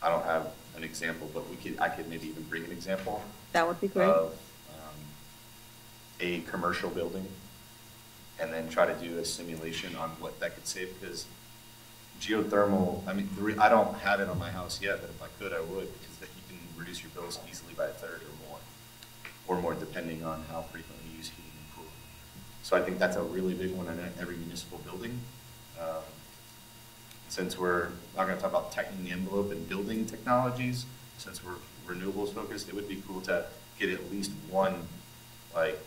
I don't have an example, but I could maybe even bring an example. That would be great. Of a commercial building, and then try to do a simulation on what that could save, because geothermal, I mean, I don't have it on my house yet, but if I could, I would, because that you can reduce your bills easily by a third or more depending on how frequently you use heating and cooling. So I think that's a really big one in every municipal building. Since we're not going to talk about tightening the envelope and building technologies, since we're renewables focused, it would be cool to get at least one like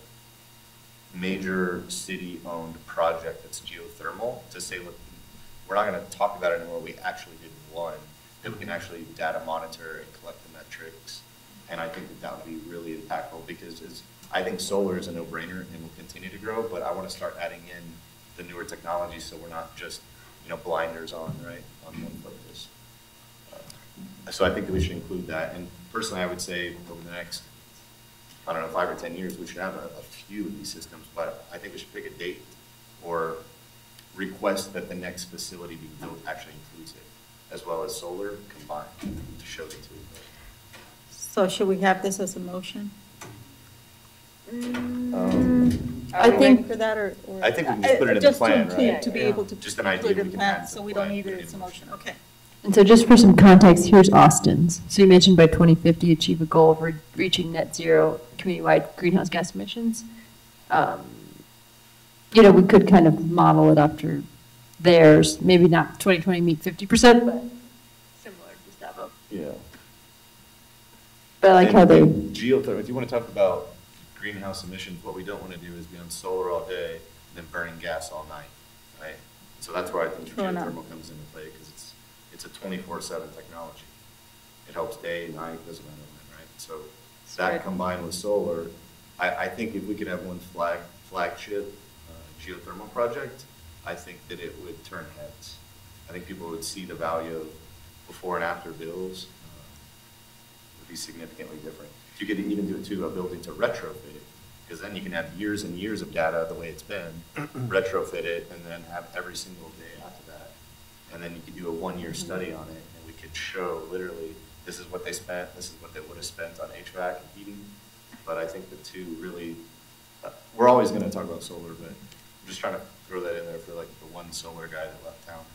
major city-owned project that's geothermal to say, look, we're not going to talk about it anymore. We actually did one that we can actually data monitor and collect the metrics. And I think that that would be really impactful because I think solar is a no-brainer and will continue to grow, but I want to start adding in the newer technologies so we're not just, blinders on, right, on one focus. So I think that we should include that. And personally, I would say over the next, 5 or 10 years, we should have a few of these systems, but I think we should pick a date or request that the next facility be built actually includes it, as well as solar combined to show the two. So should we have this as a motion? I Are we think- ready for that, or? I think we can just put it in the plan, right? To be able to. Just an idea put it we in can plan, add to So the we don't plan, need put it it as in a motion, okay. And so just for some context, here's Austin's. So you mentioned by 2050, achieve a goal of reaching net zero community-wide greenhouse gas emissions. We could kind of model it after theirs, maybe not 2020 meet 50%, but similar to Gustavo. Yeah. But I like how they, Geothermal, if you want to talk about greenhouse emissions, what we don't want to do is be on solar all day and then burning gas all night, right? So that's where I think True enough. geothermal comes into play because it's a 24/7 technology. It helps day, night, doesn't matter when, right? So that Right. combined with solar, I think if we could have one flagship geothermal project, I think that it would turn heads. I think people would see the value of before and after bills would be significantly different. If you could even do it to a building to retrofit it, because then you can have years and years of data the way it's been, retrofit it, and then have every single day after that. And then you could do a 1-year study on it, and we could show literally, this is what they spent, this is what they would have spent on HVAC and heating. But I think the two really, we're always going to talk about solar, but I'm just trying to throw that in there for like the one solar guy that left town.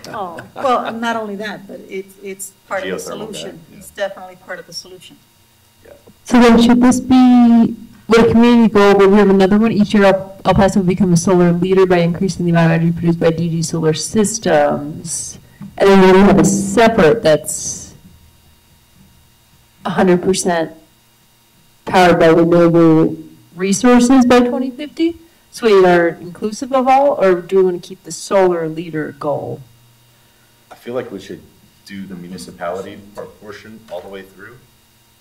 Oh, well, not only that, but it's part of the Geothermal guy, solution. yeah. It's definitely part of the solution. Yeah. so then should this be, with a community goal, but we have another one, each year El Paso will become a solar leader by increasing the amount of energy produced by DG solar systems. And then we have a separate that's 100% powered by renewable resources by 2050? So we are inclusive of all, or do we want to keep the solar leader goal? I feel like we should do the municipality portion all the way through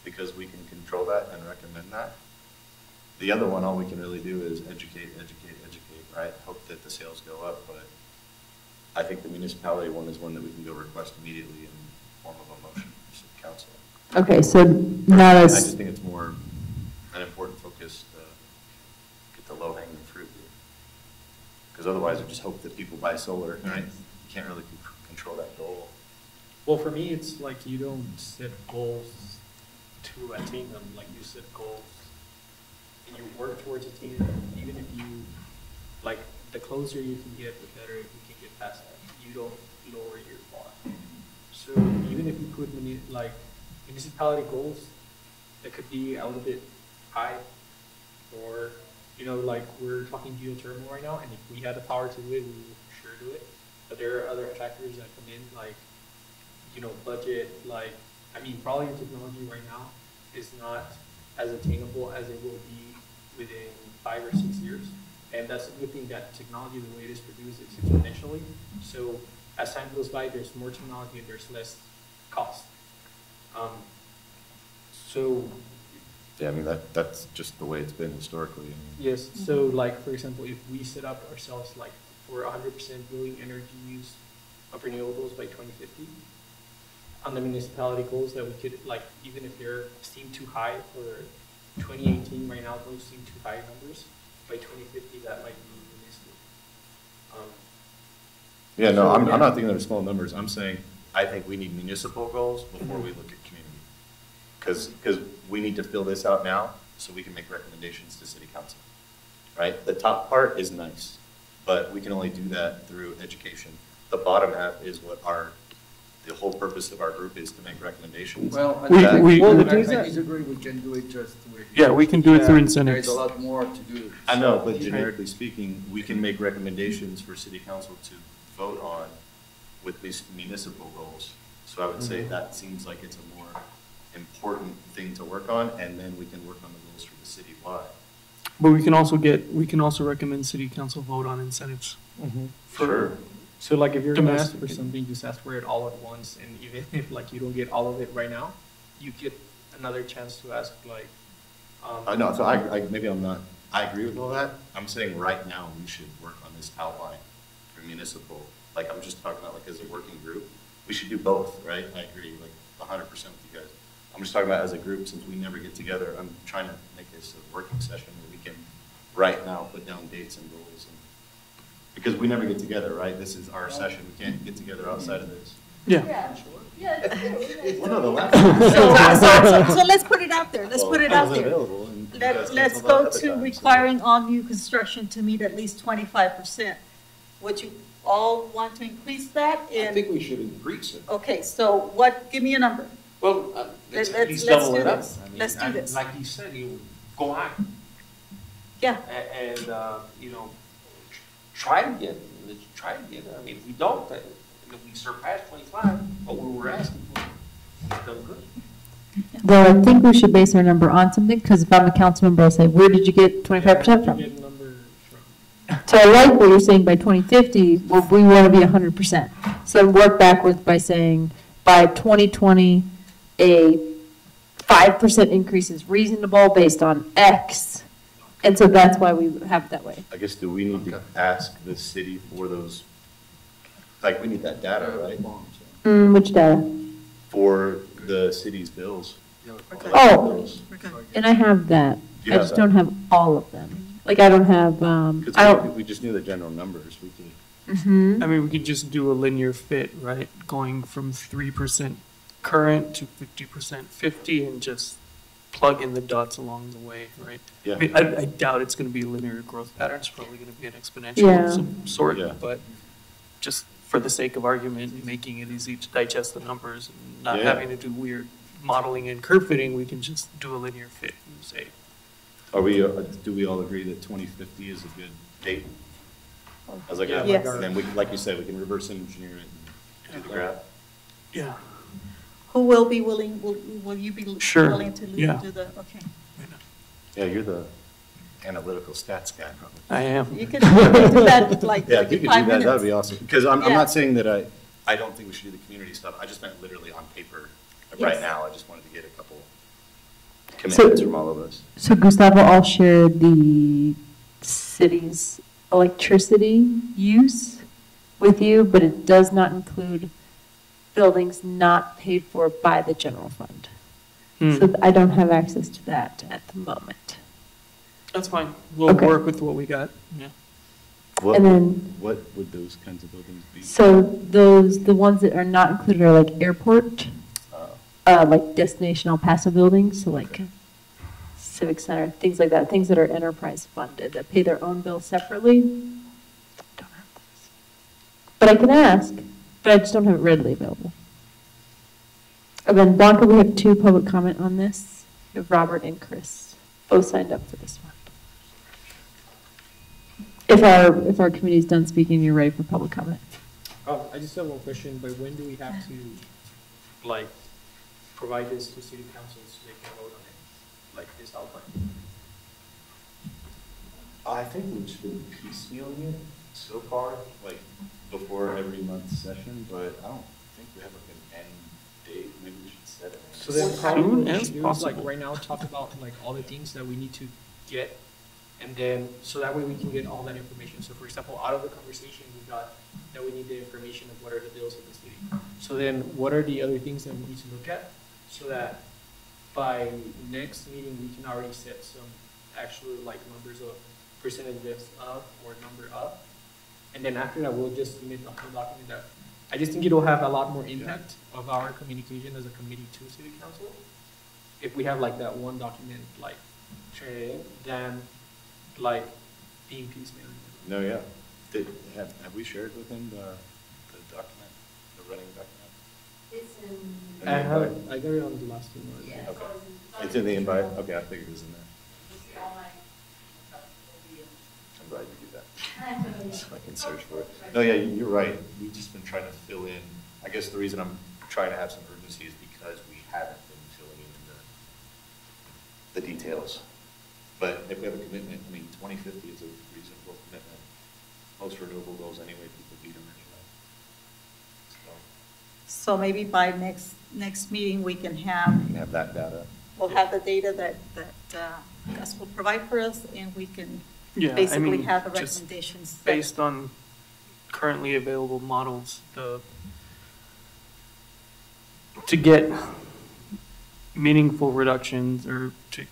because we can control that and recommend that. The other one, all we can really do is educate, right? Hope that the sales go up, but I think the municipality one is one that we can go request immediately in form of a motion from city council. Okay, so not I as, just think it's more an important focus to get the low-hanging fruit here. Because otherwise, we just hope that people buy solar, right? You can't really control that goal. Well, for me, it's like you don't set goals to attain them, like you set goals and you work towards attaining them, even if you, like, the closer you can get, the better if you can get past that. You don't lower your bar. So even if you put municipality goals that could be a little bit high, or, like we're talking geothermal right now, and if we had the power to do it, we would for sure do it. But there are other factors that come in, like, budget, probably your technology right now is not as attainable as it will be within 5 or 6 years. And that's a good thing that technology, the way it is produced, is exponentially. So as time goes by, there's more technology and there's less cost. Yeah, I mean, that's just the way it's been historically. Yes, so for example, if we set up ourselves for 100% building energy use of renewables by 2050, on the municipality goals that we could, even if they're seem too high for 2018 right now, those seem too high numbers. By 2050, that might be realistic. Yeah, no, I'm not thinking of small numbers. I'm saying I think we need municipal goals before we look at community. Because we need to fill this out now so we can make recommendations to city council, right? The top part is nice, but we can only do that through education. the bottom half is what the whole purpose of our group is to make recommendations. Well, I disagree, we can do it just with. Yeah, we can do it through There's incentives. a lot more to do. I know, but generically speaking, we can make recommendations for city council to vote on with these municipal goals. So I would say that seems like it's a more important thing to work on, and then we can work on the goals for the citywide. But we can also recommend city council vote on incentives. Sure. So like if you're To gonna mass- ask for something, just ask for it all at once, and even if like you don't get all of it right now, you get another chance to ask like. No, so maybe I'm not, I agree with all that. I'm saying right now, we should work on this outline for municipal, like I'm just talking about like as a working group. We should do both, right? I agree, like 100% with you guys. I'm just talking about as a group, since we never get together, I'm trying to make this a working session where we can right now put down dates and goals. Because we never get together, right? This is our session. We can't get together outside of this. Yeah. Yeah, it's Well, no, the last. So let's put it out there, let's put it I out wasn't there. available, and you guys Let's canceled go out other to times, so- requiring all new construction to meet at least 25%. Would you all want to increase that I in, think we should increase it. okay, so what, give me a number. Well, let's at Let's least do double it up. this. I mean, Let's do this. Like you said, you go on. Yeah. And, you know, try to get it. Let's try to get it. I mean, if we don't, then if we surpass 25, what we were asking for, we've done good. Though I think we should base our number on something, because if I'm a council member, I'll say, where did you get 25% from? Get a number from. So I like what you're saying by 2050, well, we want to be 100%. So work backwards by saying, by 2020, a 5% increase is reasonable based on X. And so that's why we have it that way. I guess, do we need to ask the city for those, like, we need that data, right? Which data? For the city's bills. Oh. Bills. And I have that. You I have just that. don't have all of them. Like, I don't have, I Because don't. we just knew the general numbers, we could. I mean, we could just do a linear fit, right? Going from 3% current to 50% 50 and just plug in the dots along the way, right? Yeah. I mean, I doubt it's going to be a linear growth pattern. It's probably going to be an exponential Yeah. of some sort, Yeah. but just for the sake of argument, making it easy to digest the numbers and not Yeah. having to do weird modeling and curve fitting, we can just do a linear fit and say, Are we, do we all agree that 2050 is a good date? As like, Yes. and then we, like you said, we can reverse engineer it and do the graph. yeah. Who will be willing, will you be Sure, willing to yeah. do the, okay. Yeah, you're the analytical stats guy, probably. I am. You can do that in like Yeah, if you could do 5 that, minutes. that'd be awesome. Because I'm Yeah. not saying that I don't think we should do the community stuff. I just meant literally on paper. Right Yes. now, I just wanted to get a couple commitments from all of us. So Gustavo, I'll share the city's electricity use with you, but it does not include buildings not paid for by the general fund. So I don't have access to that at the moment. That's fine. We'll Okay. work with what we got. Yeah. What, And then- what would those kinds of buildings be? So the ones that are not included are like airport, like Destination El Paso buildings, so like Civic Center, things like that, things that are enterprise funded, that pay their own bill separately. Don't have those. But I can ask, but I just don't have it readily available. And then Blanca, we have 2 public comment on this. We have Robert and Chris, both signed up for this one. If our committee's done speaking, you're ready for public comment. I just have one question, but when do we have to, like, provide this to city council so they can vote on it, like this outline? I think we've just been piecemealing it so far, like before every month's session, but I don't think we have like an end date. Maybe we should set it. So then Soon probably what we as should do is possible. like right now talk about like all the things that we need to get. And then, so that way we can get all that information. So for example, out of the conversation, we got that we need the information of what are the bills of the city. So then what are the other things that we need to look at? So that by next meeting, we can already set some actual like numbers of percentages up or number up. And then after that, we'll just submit the whole document that, I just think it'll have a lot more impact of our communication as a committee to city council. If we have like that one document, like, than like being piecemeal. No, yeah. Have we shared with him the running back now? It's in. I have it, I got it on the last email. Yeah, Okay. always It's in the invite? Okay, I figured it was in there. You see all my. I'm glad you did that. So I can search for it. No, yeah, you're right. We've just been trying to fill in. I guess the reason I'm trying to have some urgency is because we haven't been filling in the details. But if we have a commitment, I mean, 2050 is a reasonable commitment. Most renewable goals anyway, people beat them anyway. So So maybe by next meeting, we can we have, can have that data. we'll have the data that Gus will provide for us, and we can Yeah, I basically mean, have the just recommendations. that- based on currently available models, to get meaningful reductions or to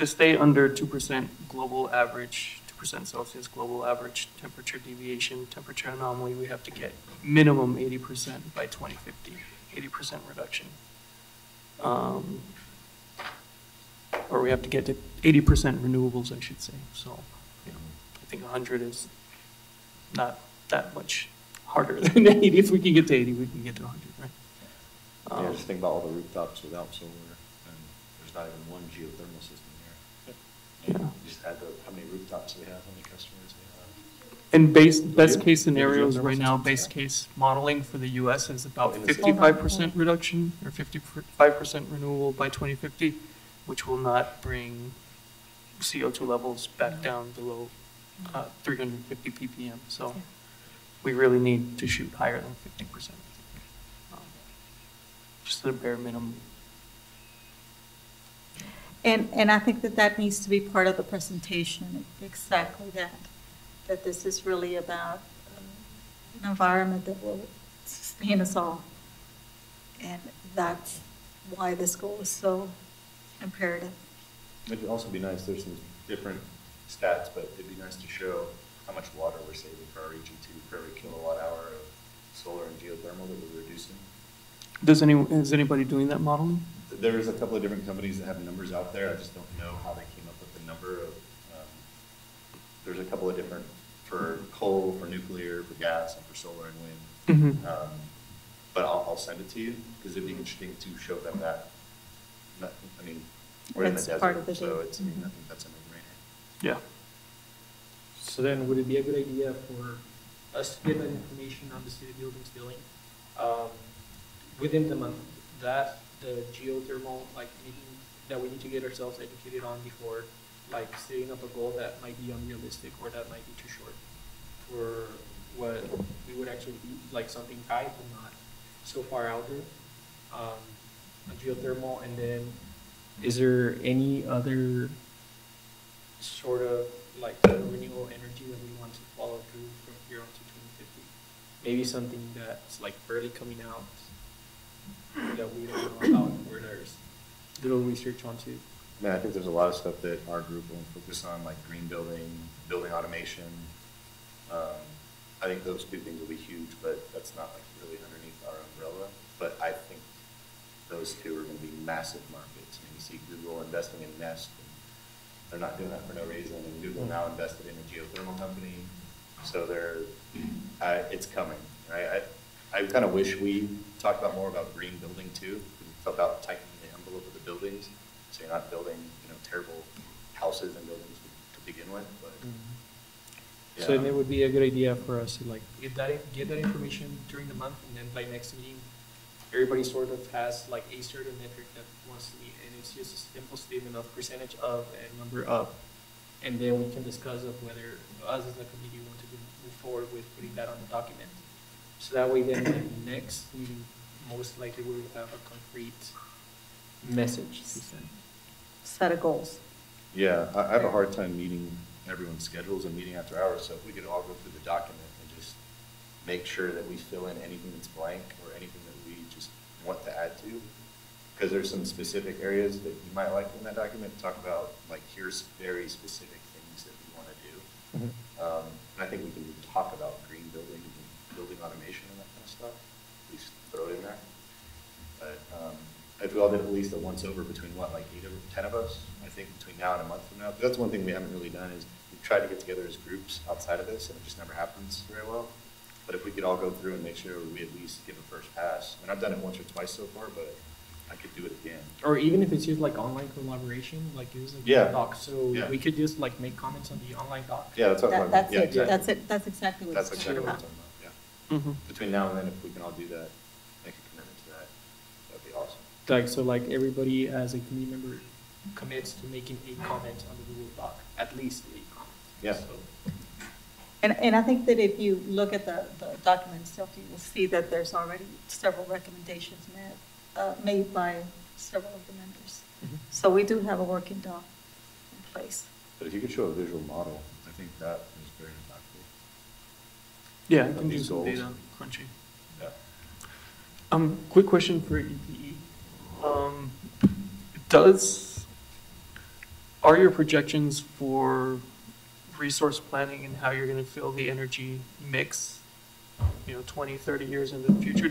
stay under 2% global average, 2% Celsius global average temperature deviation, temperature anomaly, we have to get minimum 80% by 2050, 80% reduction. Or we have to get to 80% renewables, I should say. So, you know, I think 100 is not that much harder than 80. If we can get to 80, we can get to 100, right? Yeah, just think about all the rooftops without solar, and there's not even one geothermal system here. Yeah. You just add how many rooftops we have, how many customers we have. And best case Yeah, scenarios geothermal right now, systems, base yeah. case modeling for the US is about Oh, in the city. 55% reduction or 55% renewable by 2050, which will not bring CO2 levels back down below 350 ppm. So we really need to shoot higher than 50%. Just the bare minimum. And I think that needs to be part of the presentation, exactly that this is really about an environment that will sustain us all. And that's why this goal is so imperative. It'd also be nice, there's some different stats, but it'd be nice to show how much water we're saving for our EG2 for every kilowatt hour of solar and geothermal that we're reducing. Is anybody doing that modeling? There's a couple of different companies that have numbers out there. I just don't know how they came up with the number of, there's a couple of different, for coal, for nuclear, for gas, and for solar and wind. Mhm. But I'll send it to you, because it'd be interesting to show them that. I mean, we're in the That's part desert, of the so deal. it's, I mean, I think that's a no-brainer. Yeah. So then would it be a good idea for us to get that information on the city buildings billing within the month, that the geothermal like meeting that we need to get ourselves educated on before like setting up a goal that might be unrealistic or that might be too short for what we would actually be, like something tight but not so far out there, a geothermal. And then is there any other sort of like renewable energy that we want to follow through from here on to 2050? Maybe something that's like barely coming out that we don't know about, or there's little research onto. I mean, I think there's a lot of stuff that our group will focus on, like green building, building automation. I think those two things will be huge, but that's not like really underneath our umbrella. But I think those two are going to be massive markets. And you see Google investing in Nest, and they're not doing that for no reason. And Google now invested in a geothermal company, so it's coming, right? I kind of wish we talked about more about green building too, because it's about tightening the envelope of the buildings, so you're not building, terrible houses and buildings to begin with. But So then it would be a good idea for us to like get that information during the month, and then by next meeting, everybody sort of has like a certain metric that wants to meet, and it's just a simple statement of percentage of and number of, and then we can discuss of whether us as a committee want to move forward with putting that on the document. So that way then the next meeting, most likely we will have a concrete message to send. Set of goals. yeah, I have a hard time meeting everyone's schedules and meeting after hours. So if we could all go through the document and just make sure that we fill in anything that's blank or anything that we just want to add to, because there's some specific areas that you might like in that document. Talk about like here's very specific things that we want to do. And I think we can talk about green building and building automation and that kind of stuff. At least throw it in there. But if we all did at least a once over between what, like 8 or 10 of us, I think between now and a month from now. That's one thing we haven't really done is we've tried to get together as groups outside of this, and it just never happens very well. But if we could all go through and make sure we at least give a first pass, and I've done it once or twice so far, but I could do it again. Or even if it's just like online collaboration, like use a Yeah. Google Doc, so Yeah. we could just like make comments on the online doc. Yeah, that's what I'm That's yeah, it, exactly. that's it, that's exactly what That's it's exactly what I'm about. talking about, yeah. Between now and then, if we can all do that, make a commitment to that, that'd be awesome. Like, so like everybody as a community member commits to making a comment on the Google Doc, at least a comment. Yeah. So, And I think that if you look at the document itself, you will see that there's already several recommendations made by several of the members. So we do have a working doc in place. But if you could show a visual model, I think that is very impactful. Yeah, I Of can do these some goals. data crunching. Yeah. Quick question for EPE. Are your projections for resource planning and how you're going to fill the energy mix, 20, 30 years into the future,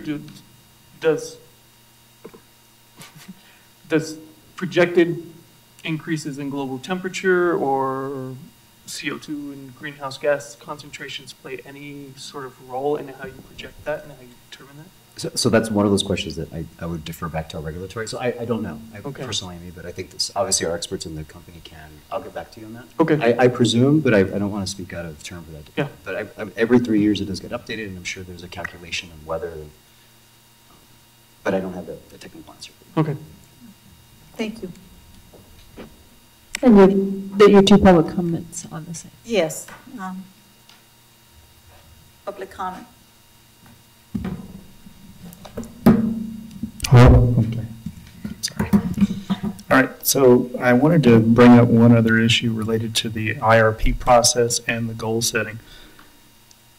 does projected increases in global temperature or CO2 and greenhouse gas concentrations play any sort of role in how you project that and how you determine that? So that's one of those questions that I would defer back to our regulatory. So I don't know, Okay. personally, but I think this, obviously our experts in the company can. I'll get back to you on that. Okay. I presume, but I don't want to speak out of turn for that. Yeah. But every 3 years it does get updated, and I'm sure there's a calculation of whether, but I don't have the technical answer. Okay. Thank you. And your two public comments on the same. Yes. Public comment. Oh, okay. Sorry. All right, so I wanted to bring up one other issue related to the IRP process and the goal setting.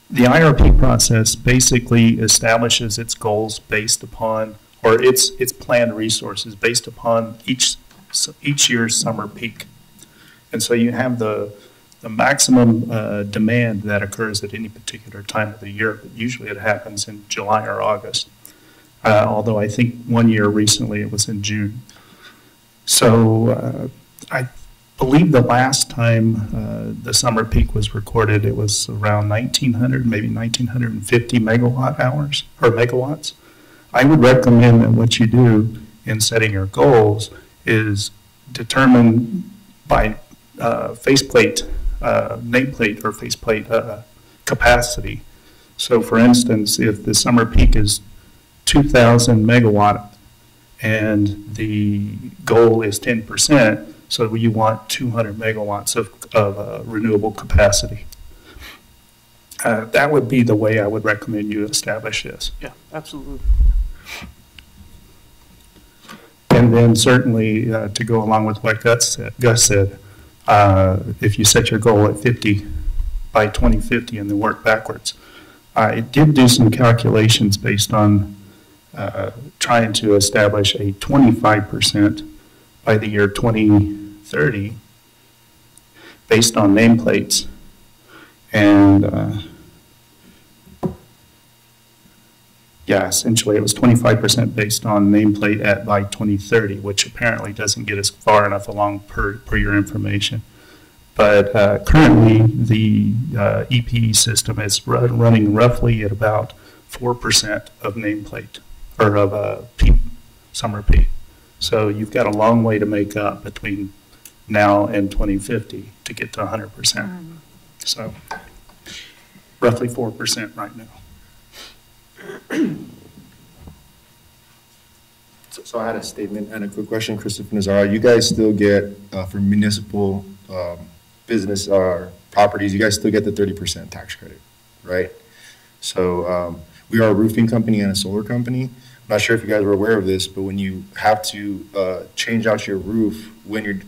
The IRP process basically establishes its goals based upon, or its planned resources based upon each year's summer peak. And so you have the maximum demand that occurs at any particular time of the year, but usually it happens in July or August. Although I think one year recently it was in June. So I believe the last time the summer peak was recorded, it was around 1,900, maybe 1,950 megawatt hours or megawatts. I would recommend that what you do in setting your goals is determine by faceplate, nameplate or faceplate capacity. So for instance, if the summer peak is 2,000 megawatt and the goal is 10%, so you want 200 megawatts of renewable capacity. That would be the way I would recommend you establish this. Yeah, absolutely. And then certainly to go along with what Gus said, if you set your goal at 50 by 2050 and then work backwards. I did do some calculations based on trying to establish a 25% by the year 2030 based on nameplates. And yeah, essentially it was 25% based on nameplate by 2030, which apparently doesn't get us far enough along per your information. But currently the EPE system is running roughly at about 4% of nameplate, or of peak, summer peak. So you've got a long way to make up between now and 2050 to get to 100%. So roughly 4% right now. So I had a statement and a quick question, Christopher Nazaro. You guys still get, for municipal business properties, you guys still get the 30% tax credit, right? So we are a roofing company and a solar company. I'm not sure if you guys were aware of this, but when you have to change out your roof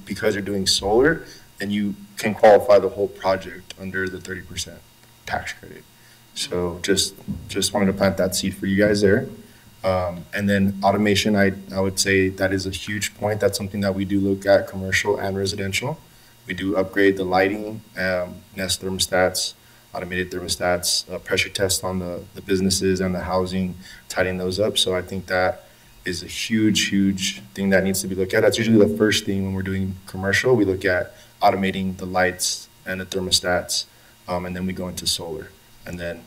because you're doing solar, then you can qualify the whole project under the 30% tax credit. So just wanted to plant that seed for you guys there. And then automation, I would say that is a huge point. That's something that we do look at, commercial and residential. We do upgrade the lighting, Nest thermostats, automated thermostats, pressure tests on the businesses and the housing, tidying those up. So I think that is a huge, huge thing that needs to be looked at. That's usually the first thing when we're doing commercial. We look at automating the lights and the thermostats, and then we go into solar. And then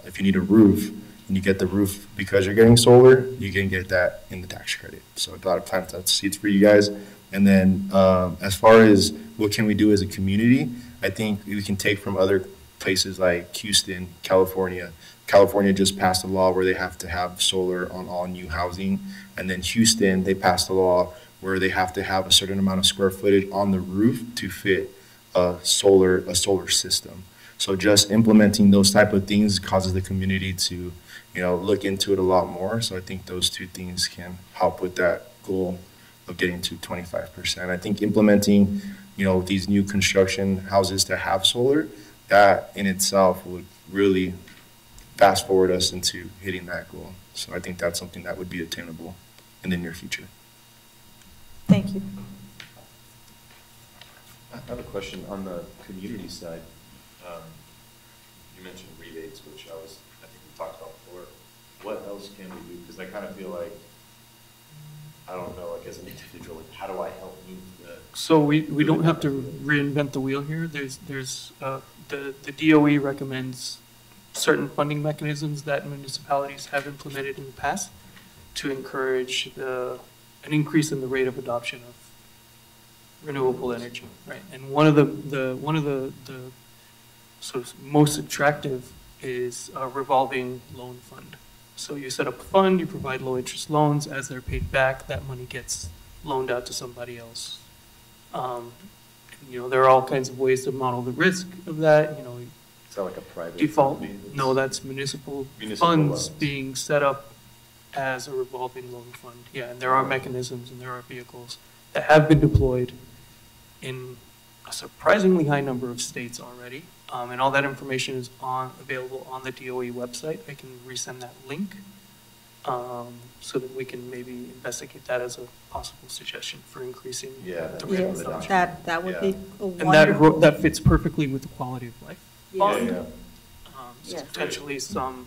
if you need a roof, and you get the roof because you're getting solar, you can get that in the tax credit. So a lot of times that's seeds for you guys. And then as far as what can we do as a community, I think we can take from other places like Houston, California. California just passed a law where they have to have solar on all new housing. And then Houston, they passed a law where they have to have a certain amount of square footage on the roof to fit a solar system. So just implementing those type of things causes the community to, look into it a lot more. So I think those two things can help with that goal of getting to 25%. I think implementing, these new construction houses to have solar, that in itself would really fast forward us into hitting that goal. So I think that's something that would be attainable in the near future. Thank you. I have a question on the community side. You mentioned rebates, which I think we talked about before. What else can we do? Because I kind of feel like, I don't know, like as an individual, like how do I help move the? So we don't have to reinvent the wheel here. The DOE recommends certain funding mechanisms that municipalities have implemented in the past to encourage an increase in the rate of adoption of renewable energy, right? And one of the sort of most attractive is a revolving loan fund. So you set up a fund, you provide low interest loans. As they're paid back, that money gets loaned out to somebody else. There are all kinds of ways to model the risk of that. Is that like a private default? company? No, that's municipal funds loans. being set up as a revolving loan fund. Yeah, and there are mechanisms and there are vehicles that have been deployed in a surprisingly high number of states already. And all that information is available on the DOE website. I can resend that link so that we can maybe investigate that as a possible suggestion for increasing the rate of adoption. That would be a And wonderful. that fits perfectly with the quality of life fund. Yeah. So Yes. potentially some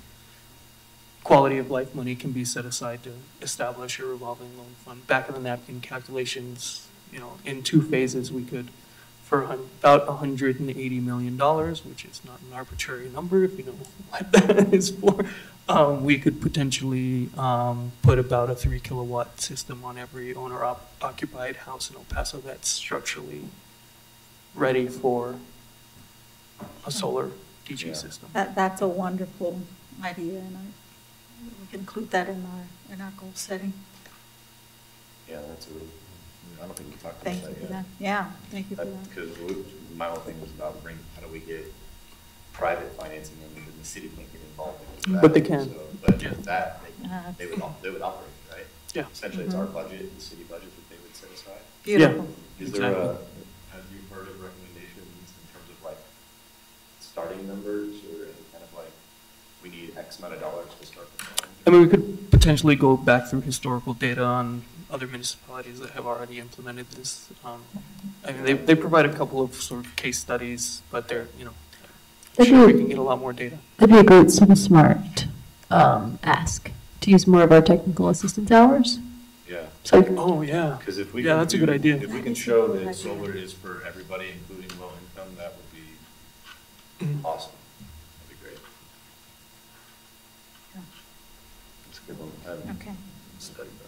quality of life money can be set aside to establish a revolving loan fund. Back of the napkin calculations, in 2 phases, we could, for about $180 million, which is not an arbitrary number if you know what that is for, we could potentially put about a 3 kilowatt system on every owner-occupied house in El Paso that's structurally ready for a solar DG system. That's a wonderful idea, and we can include that in our goal setting. Yeah, that's a really, I don't think we talked about Thank that you yet. for that. Yeah, thank you for that. Because my whole thing was about how do we get private financing and then the city can't get involved in that. But they can. So, but Yeah. with that, they would operate, right? Yeah. Essentially, it's our budget, the city budget that they would set aside. Beautiful. Is there have you heard of recommendations in terms of like starting numbers or any kind of like, we need X amount of dollars to start the fund? I mean, we could potentially go back through historical data on other municipalities that have already implemented this. I mean, they provide a couple of sort of case studies, but they're, sure we can get a lot more data. That'd be a great Civil Smart ask, to use more of our technical assistance hours. Yeah. So, Oh, yeah. Because if we Yeah, can that's a good idea. If we can show that solar is for everybody, including low income, that would be awesome. That'd be great. That's a good one. I haven't Okay. studied that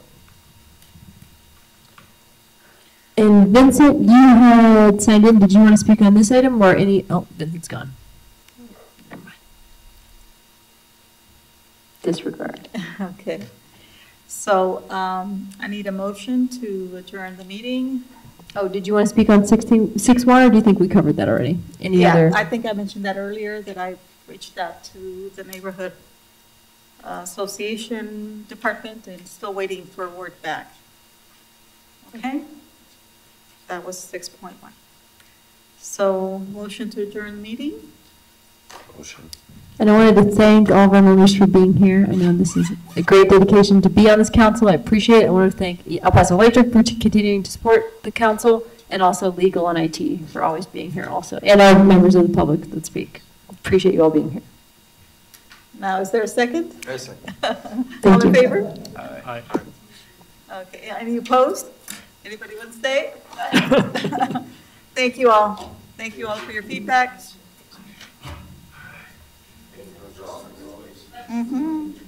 and Vincent, you had signed in. Did you want to speak on this item or any? Oh, Vincent's gone. Never mind. Disregard. Okay. So I need a motion to adjourn the meeting. Oh, did you want to speak on 6.1 or do you think we covered that already? Any other? I think I mentioned that earlier, that I reached out to the neighborhood association department and still waiting for word back. Okay? That was 6.1. So motion to adjourn the meeting? motion. And I wanted to thank all of our members for being here. I know this is a great dedication to be on this council. I appreciate it. I want to thank El Paso Electric for continuing to support the council, and also legal and IT for always being here also, and our members of the public that speak. Appreciate you all being here. Now, is there a second? I second. All in favor? Aye. Okay, any opposed? Anybody want to stay? Thank you all. Thank you all for your feedback. Mm-hmm.